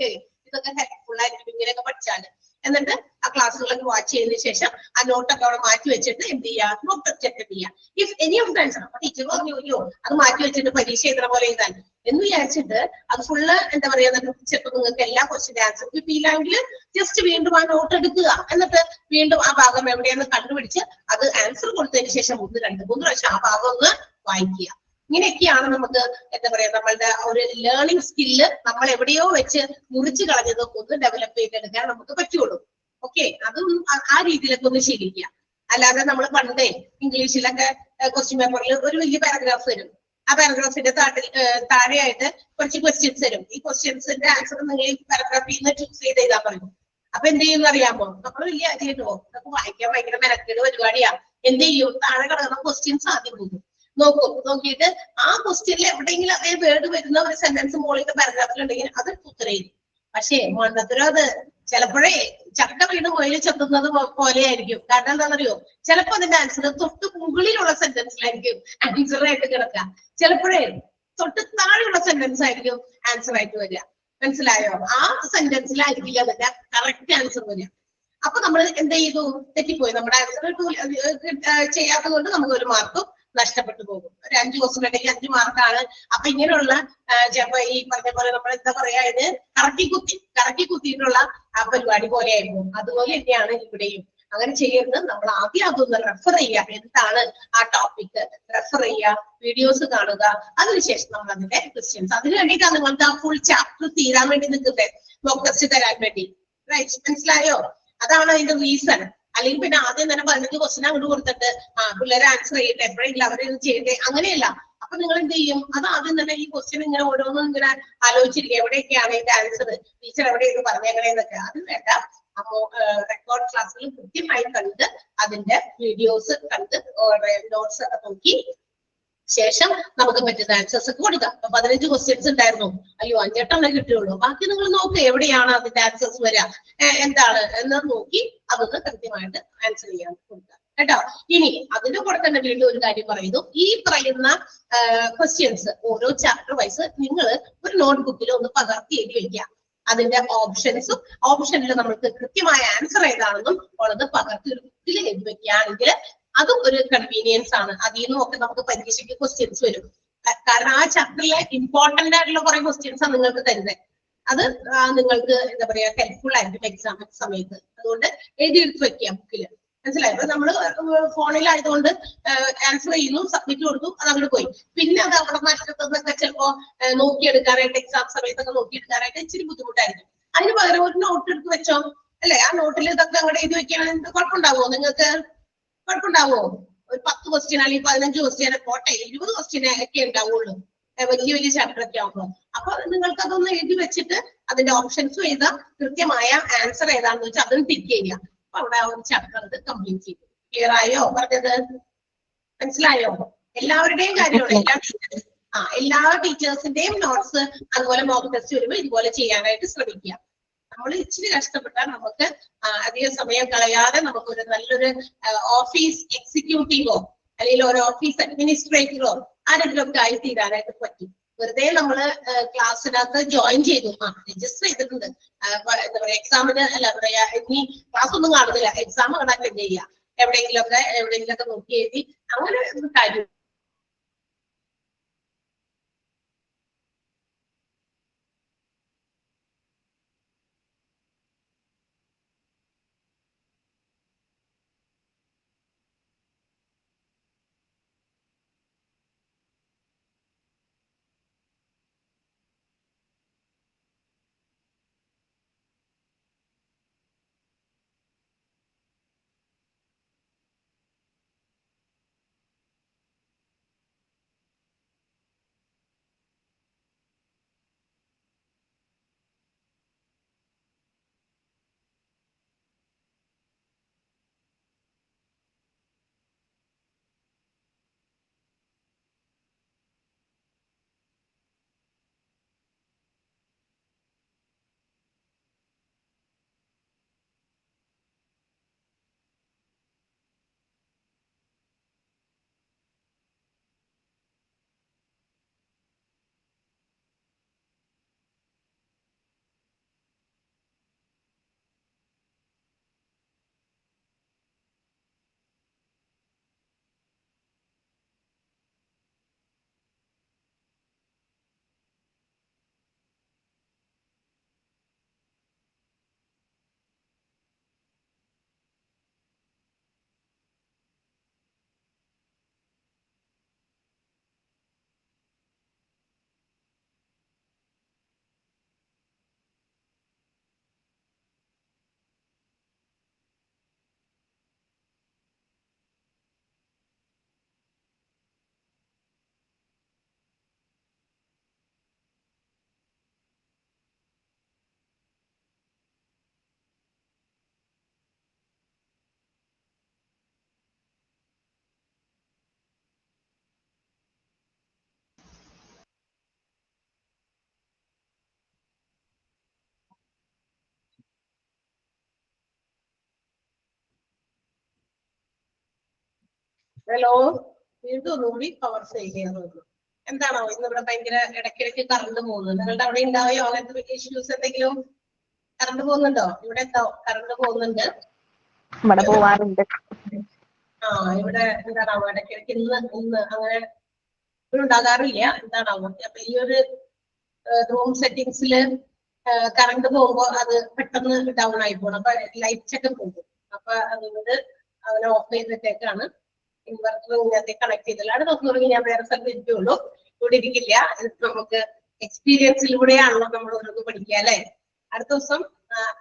ഇതൊക്കെ ഹെൽപ്ഫുൾ ആയിരിക്കും ഇങ്ങനെയൊക്കെ പഠിച്ചാല്. എന്നിട്ട് ആ ക്ലാസ്സുകളൊക്കെ വാച്ച് ചെയ്തതിനു ശേഷം ആ നോട്ടൊക്കെ അവിടെ മാറ്റി വെച്ചിട്ട് എന്ത് ചെയ്യുക, മോക്ക് ടെസ്റ്റ് അറ്റൻഡ് ചെയ്യുക. ഇഫ് എനി ഓഫ് ദാൻസ് അപ്പൊ ടീച്ചർ പറഞ്ഞു അയ്യോ അത് മാറ്റി വെച്ചിട്ട് പരീക്ഷ എഴുതുന്ന പോലെ എഴുതാൻ എന്ന് വിചാരിച്ചിട്ട് അത് ഫുള്ള് എന്താ പറയാ ചിലപ്പോൾ നിങ്ങൾക്ക് എല്ലാ ക്വസ്റ്റിന്റെ ആൻസർ കിട്ടിയില്ലെങ്കിൽ ജസ്റ്റ് വീണ്ടും ആ നോട്ട് എടുക്കുക. എന്നിട്ട് വീണ്ടും ആ ഭാഗം എവിടെയാന്ന് കണ്ടുപിടിച്ച് അത് ആൻസർ കൊടുത്തതിന് ശേഷം 1-2-3 പ്രാവശ്യം ആ ഭാഗം ഒന്ന് വായിക്കുക. ഇങ്ങനെയൊക്കെയാണ് നമുക്ക് എന്താ പറയാ നമ്മളുടെ ഒരു ലേണിംഗ് സ്കില്ല് നമ്മൾ എവിടെയോ വെച്ച് മുറിച്ചു കളഞ്ഞത് ഒന്ന് ഡെവലപ്പ് ചെയ്തെടുക്കാൻ നമുക്ക് പറ്റുള്ളൂ. ഓക്കെ, അതും ആ രീതിയിലൊക്കെ ഒന്ന് ശീലിക്കുക. അല്ലാതെ നമ്മൾ പണ്ടേ ഇംഗ്ലീഷിലൊക്കെ ക്വസ്റ്റ്യൻ പേപ്പറിൽ ഒരു വലിയ പാരഗ്രാഫ് വരും. ആ പാരഗ്രാഫിന്റെ താഴെയായിട്ട് കുറച്ച് ക്വസ്റ്റ്യൻസ് തരും. ഈ ക്വസ്റ്റ്യൻസിന്റെ ആൻസർ നിങ്ങൾ ഈ പാരഗ്രാഫിൽ നിന്ന് ചൂസ് ചെയ്ത് എഴുതാൻ പറയും. അപ്പൊ എന്ത് ചെയ്യുമെന്ന് അറിയാമോ? നമ്മൾ വലിയ കാര്യമായിട്ട് പോകും, നമുക്ക് വായിക്കാൻ ഭയങ്കര മെനക്കേട് പരിപാടിയാ. എന്ത് ചെയ്യും? താഴെ കിടക്കുന്ന ക്വസ്റ്റ്യൻസ് ആദ്യം നോക്കും. നോക്കിയിട്ട് ആ ക്വസ്റ്റ്യനിൽ എവിടെയെങ്കിലും അതേ വേർഡ് വരുന്ന ഒരു സെന്റൻസ് മുകളിലത്തെ പാരഗ്രാഫിൽ ഉണ്ടെങ്കിൽ അത് ഉത്തരം ചെയ്യും. പക്ഷേ മണ്ടത്തരം അത് ചിലപ്പോഴേ ചക്ക വീണ് മുയൽ ചെത്തുന്നത് പോലെ ആയിരിക്കും. കാരണം എന്താണെന്നറിയോ? ചിലപ്പോ അതിന്റെ ആൻസർ തൊട്ട് മുകളിലുള്ള സെന്റൻസിലായിരിക്കും ആൻസർ ആയിട്ട് കിടക്കുക. ചിലപ്പോഴേ തൊട്ട് താഴെയുള്ള സെന്റൻസ് ആയിരിക്കും ആൻസർ ആയിട്ട് വരിക. മനസ്സിലായോ? ആ സെന്റൻസിലായിരിക്കില്ല അതിന്റെ കറക്റ്റ് ആൻസർ വരിക. അപ്പൊ നമ്മൾ എന്ത് ചെയ്തു? തെറ്റിപ്പോയി. നമ്മുടെ ആൻസർ ചെയ്യാത്തത് കൊണ്ട് നമുക്ക് ഒരു മാർക്കും നഷ്ടപ്പെട്ടു പോകും. ഒരു 5 ക്വസ്റ്റ്യൻ ഉണ്ടെങ്കിൽ 5 മാർക്കാണ്. അപ്പൊ ഇങ്ങനെയുള്ള ചിലപ്പോ ഈ പറഞ്ഞ പോലെ നമ്മൾ എന്താ പറയാ, ഇത് കറക്കി കുത്തിയിട്ടുള്ള ആ പരിപാടി പോലെ ആയിരുന്നു. അതുപോലെ തന്നെയാണ് ഇവിടെയും. അങ്ങനെ ചെയ്യരുത്. നമ്മൾ ആദ്യം അതൊന്ന് റെഫർ ചെയ്യുക. എന്താണ് ആ ടോപ്പിക് റെഫർ ചെയ്യുക, വീഡിയോസ് കാണുക. അതിനുശേഷം നമ്മൾ അതിന്റെ ക്വസ്റ്റ്യൻസ്, അതിന് വേണ്ടിയിട്ടാണ് നിങ്ങൾക്ക് ആ ഫുൾ ചാപ്റ്റർ തീരാൻ വേണ്ടി നിൽക്കുന്നത്, മോക്ക് ടെസ്റ്റ് തരാൻ വേണ്ടി. റൈറ്റ്? മനസ്സിലായോ? അതാണ് അതിന്റെ റീസൺ. അല്ലെങ്കിൽ പിന്നെ ആദ്യം തന്നെ 15 ക്വസ്റ്റ്യൻ അങ്ങോട്ട് കൊടുത്തിട്ട് പിള്ളേരെ ആൻസർ ചെയ്യട്ടെ, എപ്പോഴെങ്കിലും അവരൊന്നും ചെയ്യട്ടെ, അങ്ങനെയല്ല. അപ്പൊ നിങ്ങൾ എന്ത് ചെയ്യും? അത് ആദ്യം തന്നെ ഈ ക്വസ്റ്റ്യൻ ഇങ്ങനെ ഓരോന്നും ഇങ്ങനെ ആലോചിച്ചിരിക്കുക, എവിടെയൊക്കെയാണ് ഇതിന്റെ ആൻസർ, ടീച്ചർ എവിടെയൊക്കെ പറഞ്ഞേക്കണേന്നൊക്കെ. അത് വേണ്ട. അപ്പോ റെക്കോർഡ് ക്ലാസ്സുകൾ കൃത്യമായി കണ്ട് അതിന്റെ വീഡിയോസ് കണ്ട് നോട്ട്സ് ഒക്കെ നോക്കി ശേഷം നമുക്ക് പറ്റുന്ന ആൻസേഴ്സ് ഒക്കെ കൊടുക്കാം. അപ്പൊ 15 ക്വസ്റ്റ്യൻസ് ഉണ്ടായിരുന്നു, അയ്യോ 5-8 കിട്ടുകയുള്ളൂ. ബാക്കി നിങ്ങൾ നോക്കുക എവിടെയാണ് അതിന്റെ ആൻസേഴ്സ് വരിക, എന്താണ് എന്ന് നോക്കി അതൊന്ന് കൃത്യമായിട്ട് ആൻസർ ചെയ്യാൻ കൊടുക്കുക കേട്ടോ. ഇനി അതിന്റെ കൂടെ തന്നെ വീണ്ടും ഒരു കാര്യം പറയുന്നു. ഈ പറയുന്ന ക്വസ്റ്റ്യൻസ് ഓരോ ചാപ്റ്റർ വൈസ് നിങ്ങൾ ഒരു നോട്ട്ബുക്കിൽ ഒന്ന് പകർത്തി എഴുതി വെക്കുക. അതിന്റെ ഓപ്ഷനിൽ നമുക്ക് കൃത്യമായ ആൻസർ ഏതാണെന്നും ഉള്ളത് പകർത്തി ഒരു ബുക്കിൽ എഴുതി വെക്കുകയാണെങ്കിൽ അതും ഒരു കൺവീനിയൻസ് ആണ്. അതിൽ നിന്നും ഒക്കെ നമുക്ക് പരീക്ഷയ്ക്ക് ക്വസ്റ്റ്യൻസ് വരും. കാരണം ആ ചാപ്റ്ററിലെ ഇമ്പോർട്ടന്റ് ആയിട്ടുള്ള കുറെ ക്വസ്റ്റ്യൻസ് ആണ് നിങ്ങൾക്ക് തരുന്നത്. അത് നിങ്ങൾക്ക് എന്താ പറയാ ഹെൽപ്ഫുൾ ആയിരിക്കും എക്സാം സമയത്ത്. അതുകൊണ്ട് എഴുതിയെടുത്ത് വെക്കുക ബുക്കില്. മനസ്സിലായി? ഇപ്പൊ നമ്മള് ഫോണിലായതുകൊണ്ട് ആൻസർ ചെയ്യുന്നു, സബ്മിറ്റ് കൊടുത്തു, അത് അങ്ങോട്ട് പോയി. പിന്നെ അത് അവിടെ നഷ്ടത്തുനിന്നൊക്കെ ചിലപ്പോ നോക്കിയെടുക്കാനായിട്ട് എക്സാം സമയത്തൊക്കെ നോക്കിയെടുക്കാനായിട്ട് ഇച്ചിരി ബുദ്ധിമുട്ടായിരിക്കും. അതിന് പകരം ഒരു നോട്ട് എടുത്ത് വെച്ചോ, അല്ലെ? ആ നോട്ടിൽ ഇതൊക്കെ അങ്ങോട്ട് എഴുതി വെക്കുകയാണെങ്കിൽ കുഴപ്പമുണ്ടാവുമോ നിങ്ങൾക്ക്? കുഴപ്പമുണ്ടാവോ? ഒരു 10 ക്വസ്റ്റ്യൻ അല്ലെങ്കിൽ 15 ക്വസ്റ്റ്യൻ പോട്ടെ, 20 ക്വസ്റ്റ്യൻ ഒക്കെ ഉണ്ടാവുള്ളൂ വലിയ ചാപ്റ്റർ ഒക്കെ ആവുമ്പോൾ. അപ്പൊ നിങ്ങൾക്ക് അതൊന്ന് എഴുതി വെച്ചിട്ട് അതിന്റെ ഓപ്ഷൻസും എഴുതാം, കൃത്യമായ ആൻസർ ഏതാണെന്ന് വെച്ചാൽ അതിന് ടിക്ക് ചെയ്യാം. അപ്പൊ അവിടെ ആ ഒരു ചാപ്റ്റർ അത് കംപ്ലീറ്റ് ചെയ്തു. ക്ലിയർ ആയോ പറഞ്ഞത്? മനസ്സിലായോ? എല്ലാവരുടെയും കാര്യമാണ്. എല്ലാ ടീച്ചേഴ്സിന്റെയും നോട്ട്സ് അതുപോലെ മോക്ക് ടെസ്റ്റ് വരുമ്പോൾ ഇതുപോലെ ചെയ്യാനായിട്ട് ശ്രമിക്കുക. നമ്മൾ ഇച്ചിരി കഷ്ടപ്പെട്ടാൽ നമുക്ക് അധികം സമയം കളയാതെ നമുക്കൊരു നല്ലൊരു ഓഫീസ് എക്സിക്യൂട്ടീവോ അല്ലെങ്കിൽ ഒരു ഓഫീസ് അഡ്മിനിസ്ട്രേറ്ററോ ആരെങ്കിലും ഒക്കെ ആയി തീരാനായിട്ട് പറ്റും. വെറുതെ നമ്മള് ക്ലാസ്സിനകത്ത് ജോയിൻ ചെയ്തു, രജിസ്റ്റർ ചെയ്തിട്ടുണ്ട്, എന്താ പറയാ എക്സാമിന് അല്ല പറയാ ഇനി ക്ലാസ് ഒന്നും കാണുന്നില്ല, എക്സാം അറ്റൻഡ് ചെയ്യുക, എവിടെയെങ്കിലൊക്കെ നോക്കി എഴുതി, അങ്ങനെ കാര്യം ഹലോ, വീണ്ടും ഒന്നുകൂടി പവർ ഫെയിലിയർ വന്നു. എന്താണോ ഇന്ന് ഇവിടെ ഭയങ്കര ഇടയ്ക്കിടയ്ക്ക് കറണ്ട് പോകുന്നത്? നിങ്ങളുടെ അവിടെ ഉണ്ടാവുകയോ അങ്ങനത്തെ ഇഷ്യൂസ് എന്തെങ്കിലും? കറണ്ട് പോകുന്നുണ്ടോ? ഇവിടെ കറണ്ട് പോകുന്നുണ്ട്, ഇവിടെ പോവാറുണ്ട്. ഇവിടെ എന്താണാവോ ഇടയ്ക്കിടയ്ക്ക് ഇന്ന് അങ്ങനെ ഉണ്ടാകാറില്ല. എന്താണാവോ? അപ്പൊ ഈ ഒരു റൂം സെറ്റിംഗ്സിൽ കറണ്ട് പോകുമ്പോ അത് പെട്ടെന്ന് ഡൗൺ ആയി പോകണം. അപ്പൊ ലൈറ്റ്സ് ഒക്കെ പോകും. അപ്പൊ അതുകൊണ്ട് അതിനെ ഓഫ് ചെയ്തിട്ടേക്കാണ്. ഇൻവെർട്ടർ ഇങ്ങനത്തെ കണക്ട് ചെയ്തില്ല. നോക്കുന്നുണ്ടെങ്കിൽ ഞാൻ വേറെ സ്ഥലത്ത് ഇരിക്കുള്ളൂ, ഇവിടെ ഇരിക്കില്ല. നമുക്ക് എക്സ്പീരിയൻസിലൂടെയാണല്ലോ നമ്മൾ ഓരോന്ന് പഠിക്കുക അല്ലെ. അടുത്ത ദിവസം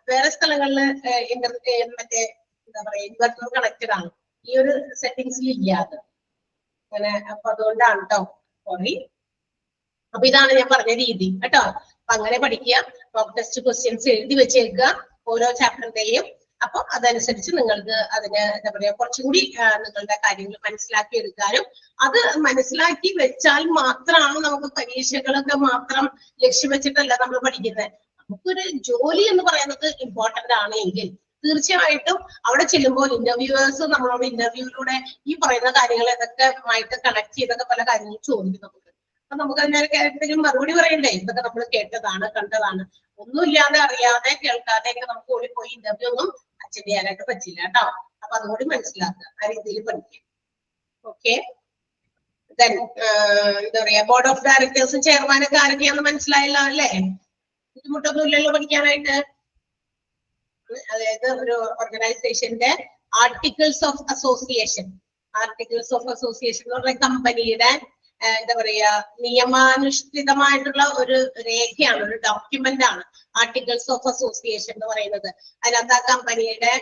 വേറെ സ്ഥലങ്ങളിൽ മറ്റേ എന്താ പറയാ ഇൻവെർട്ടർ കണക്റ്റഡ് ആണ്, ഈ ഒരു സെറ്റിംഗ്സിൽ ഇല്ല അത് അങ്ങനെ. അപ്പൊ അതുകൊണ്ടാണ് കേട്ടോ. സോറി. അപ്പൊ ഇതാണ് ഞാൻ പറഞ്ഞ രീതി കേട്ടോ. അപ്പൊ അങ്ങനെ പഠിക്കുക. മോക്ക് ടെസ്റ്റ് ക്വസ്റ്റ്യൻസ് എഴുതി വെച്ചേക്കുക ഓരോ ചാപ്റ്ററിന്റെയും. അപ്പൊ അതനുസരിച്ച് നിങ്ങൾക്ക് അതിന് എന്താ പറയാ കുറച്ചും കൂടി നിങ്ങളുടെ കാര്യങ്ങൾ മനസ്സിലാക്കി എടുക്കാനും, അത് മനസ്സിലാക്കി വെച്ചാൽ മാത്രമാണ് നമുക്ക് പരീക്ഷകളൊക്കെ മാത്രം ലക്ഷ്യം വെച്ചിട്ടല്ല നമ്മൾ പഠിക്കുന്നത്. നമുക്കൊരു ജോലി എന്ന് പറയുന്നത് ഇമ്പോർട്ടന്റ് ആണ് എങ്കിൽ തീർച്ചയായിട്ടും അവിടെ ചെല്ലുമ്പോൾ ഇന്റർവ്യൂവേഴ്സ് നമ്മളോട് ഇന്റർവ്യൂവിലൂടെ ഈ പറയുന്ന കാര്യങ്ങൾ ഇതൊക്കെ ആയിട്ട് കണക്ട് ചെയ്തൊക്കെ പല കാര്യങ്ങളും ചോദിക്കും നമുക്ക്. അപ്പൊ നമുക്ക് അതിനൊക്കെ എന്തെങ്കിലും മറുപടി പറയണ്ടേ? ഇതൊക്കെ നമ്മൾ കേട്ടതാണ്, കണ്ടതാണ്. ഒന്നുമില്ലാതെ അറിയാതെ കേൾക്കാതെ ഒക്കെ നമുക്ക് ഓടിപ്പോയി ഇന്റർവ്യൂ ഒന്നും അറ്റൻഡ് ചെയ്യാനായിട്ട് പറ്റില്ല കേട്ടോ. അപ്പൊ അതുകൂടി മനസ്സിലാക്കുക, ആ രീതിയിൽ പഠിക്കുക. ഓക്കെ. എന്താ പറയാ ബോർഡ് ഓഫ് ഡയറക്ടേഴ്സും ചെയർമാനൊക്കെ ആരൊക്കെയാന്ന് മനസ്സിലായില്ല അല്ലേ? ബുദ്ധിമുട്ടൊന്നും ഇല്ലല്ലോ പഠിക്കാനായിട്ട്. അതായത് ഒരു ഓർഗനൈസേഷന്റെ ആർട്ടിക്കിൾസ് ഓഫ് അസോസിയേഷൻ എന്ന് പറഞ്ഞ കമ്പനിയുടെ എന്താ പറയാ നിയമാനുഷ്ഠിതമായിട്ടുള്ള ഒരു രേഖയാണ്, ഒരു ഡോക്യുമെന്റ് ആണ് ആർട്ടിക്കിൾസ് ഓഫ് അസോസിയേഷൻ എന്ന് പറയുന്നത്. അതിനകത്ത് ആ കമ്പനിയുടെ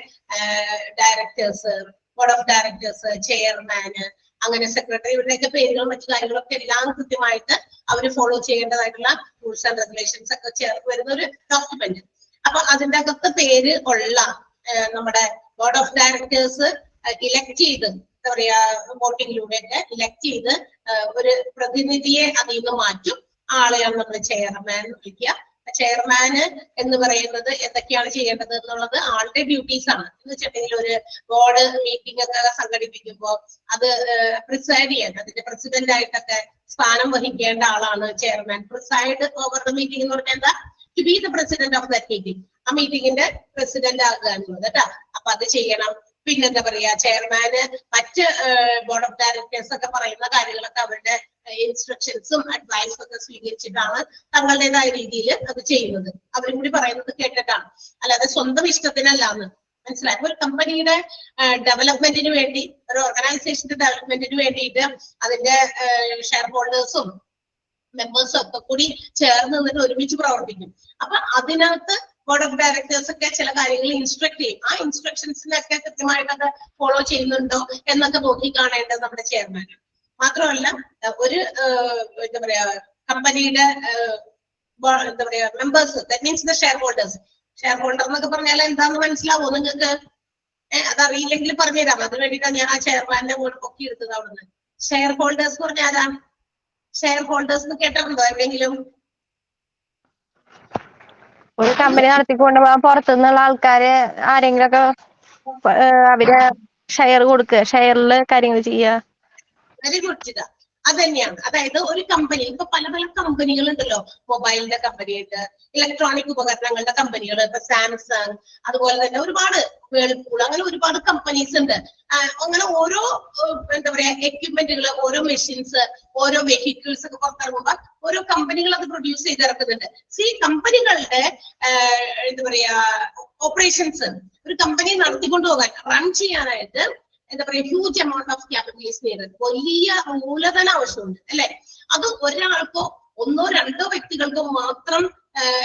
ഡയറക്ടേഴ്സ്, ബോർഡ് ഓഫ് ഡയറക്ടേഴ്സ്, ചെയർമാന്, അങ്ങനെ സെക്രട്ടറി, ഇവരുടെയൊക്കെ പേരുകളും മറ്റു കാര്യങ്ങളൊക്കെ എല്ലാം കൃത്യമായിട്ട് അവർ ഫോളോ ചെയ്യേണ്ടതായിട്ടുള്ള റൂൾസ് ആൻഡ് റെഗുലേഷൻസ് ഒക്കെ ചേർത്ത് വരുന്ന ഒരു ഡോക്യുമെന്റ്. അപ്പൊ അതിന്റെ അകത്ത് പേര് ഉള്ള നമ്മുടെ ബോർഡ് ഓഫ് ഡയറക്ടേഴ്സ് ഇലക്ട് ചെയ്ത് എന്താ പറയാ വോട്ടിങ്ങിലൂടെയൊക്കെ ഇലക്ട് ചെയ്ത് ഒരു പ്രതിനിധിയെ അതിൽ നിന്ന് മാറ്റും. ആളെയാണ് നമ്മൾ ചെയർമാൻ വിളിക്കുക. ചെയർമാന് എന്ന് പറയുന്നത് എന്തൊക്കെയാണ് ചെയ്യേണ്ടത് എന്നുള്ളത് ആളുടെ ഡ്യൂട്ടീസ് ആണ്. എന്ന് വെച്ചിട്ടുണ്ടെങ്കിൽ ഒരു ബോർഡ് മീറ്റിംഗ് ഒക്കെ സംഘടിപ്പിക്കുമ്പോൾ അത് പ്രിസൈഡ് ചെയ്യാൻ, അതിന്റെ പ്രസിഡന്റ് ആയിട്ടൊക്കെ സ്ഥാനം വഹിക്കേണ്ട ആളാണ് chairman. Preside over the meeting എന്ന് പറഞ്ഞാൽ എന്താ? To be the president of that meeting. ആ മീറ്റിംഗിന്റെ പ്രസിഡന്റ് ആകുക എന്നുള്ളത് കേട്ടോ. അപ്പൊ അത് ചെയ്യണം. പിന്നെന്താ പറയാ ചെയർമാന് മറ്റ് ബോർഡ് ഓഫ് ഡയറക്ടേഴ്സ് ഒക്കെ പറയുന്ന കാര്യങ്ങളൊക്കെ അവരുടെ ഇൻസ്ട്രക്ഷൻസും അഡ്വൈസും ഒക്കെ സ്വീകരിച്ചിട്ടാണ് തങ്ങളുടേതായ രീതിയിൽ അത് ചെയ്യുന്നത്. അവരും കൂടി പറയുന്നത് കേട്ടിട്ടാണ്, അല്ലാതെ സ്വന്തം ഇഷ്ടത്തിനല്ലാന്ന്. മനസ്സിലായി? ഒരു കമ്പനിയുടെ ഡെവലപ്മെന്റിന് വേണ്ടി, ഒരു ഓർഗനൈസേഷന്റെ ഡെവലപ്മെന്റിന് വേണ്ടിയിട്ട് അതിന്റെ ഷെയർ ഹോൾഡേഴ്സും മെമ്പേഴ്സും ഒക്കെ കൂടി ചേർന്ന് നിന്നിട്ട് ഒരുമിച്ച് പ്രവർത്തിക്കും. അപ്പൊ അതിനകത്ത് ബോർഡ് ഓഫ് ഡയറക്ടേഴ്സ് ഒക്കെ ചില കാര്യങ്ങൾ ഇൻസ്ട്രക്ട് ചെയ്യും. ആ ഇൻസ്ട്രക്ഷൻസിനൊക്കെ കൃത്യമായിട്ടൊക്കെ ഫോളോ ചെയ്യുന്നുണ്ടോ എന്നൊക്കെ നോക്കി കാണേണ്ടത് നമ്മുടെ ചെയർമാനാണ്. മാത്രമല്ല ഒരു എന്താ പറയാ കമ്പനിയുടെ എന്താ പറയാ members, that means the share holders. Share holder എന്നൊക്കെ പറഞ്ഞാൽ എന്താന്ന് മനസ്സിലാവോ നിങ്ങൾക്ക്? അതറിയില്ലെങ്കിൽ പറഞ്ഞുതരാം. അതിന് വേണ്ടിയിട്ടാണ് ഞാൻ ആ ചെയർമാനെ പൊക്കി എടുത്തത് അവിടുന്ന്. ഷെയർ ഹോൾഡേഴ്സ് പറഞ്ഞാൽ ആരാണ്? ഷെയർ ഹോൾഡേഴ്സ് എന്ന് കേട്ടിട്ടുണ്ടോ എവിടെയെങ്കിലും? ഒരു കമ്പനി നടത്തിക്കൊണ്ടുപോകാൻ പുറത്തുനിന്നുള്ള ആൾക്കാര് ആരെങ്കിലും ഒക്കെ അവര് ഷെയർ കൊടുക്കുക, ഷെയറിൽ കാര്യങ്ങൾ ചെയ്യുക. Very good Chitha. അത് തന്നെയാണ്. അതായത് ഒരു കമ്പനി, ഇപ്പൊ പല പല കമ്പനികൾ ഉണ്ടല്ലോ. മൊബൈലിന്റെ കമ്പനി ഉണ്ട്, ഇലക്ട്രോണിക് ഉപകരണങ്ങളുടെ കമ്പനികൾ, ഇപ്പൊ സാംസങ്, അതുപോലെ തന്നെ ഒരുപാട് വേൾപൂൾ, അങ്ങനെ ഒരുപാട് കമ്പനീസ് ഉണ്ട്. അങ്ങനെ ഓരോ എന്താ പറയാ എക്യുപ്മെന്റുകൾ, ഓരോ മെഷീൻസ്, ഓരോ വെഹിക്കിൾസ് ഒക്കെ പുറത്തിറങ്ങുമ്പോൾ ഓരോ കമ്പനികൾ അത് പ്രൊഡ്യൂസ് ചെയ്തിറക്കുന്നുണ്ട്. കമ്പനികളുടെ എന്താ പറയാ ഓപ്പറേഷൻസ്, ഒരു കമ്പനി നടത്തിക്കൊണ്ടുപോകാൻ, റൺ ചെയ്യാനായിട്ട് എന്താ പറയാ huge amount of capital is needed. വലിയ മൂലധന ആവശ്യമുണ്ട് അല്ലെ? അത് ഒരാൾക്കോ ഒന്നോ രണ്ടോ വ്യക്തികൾക്കോ മാത്രം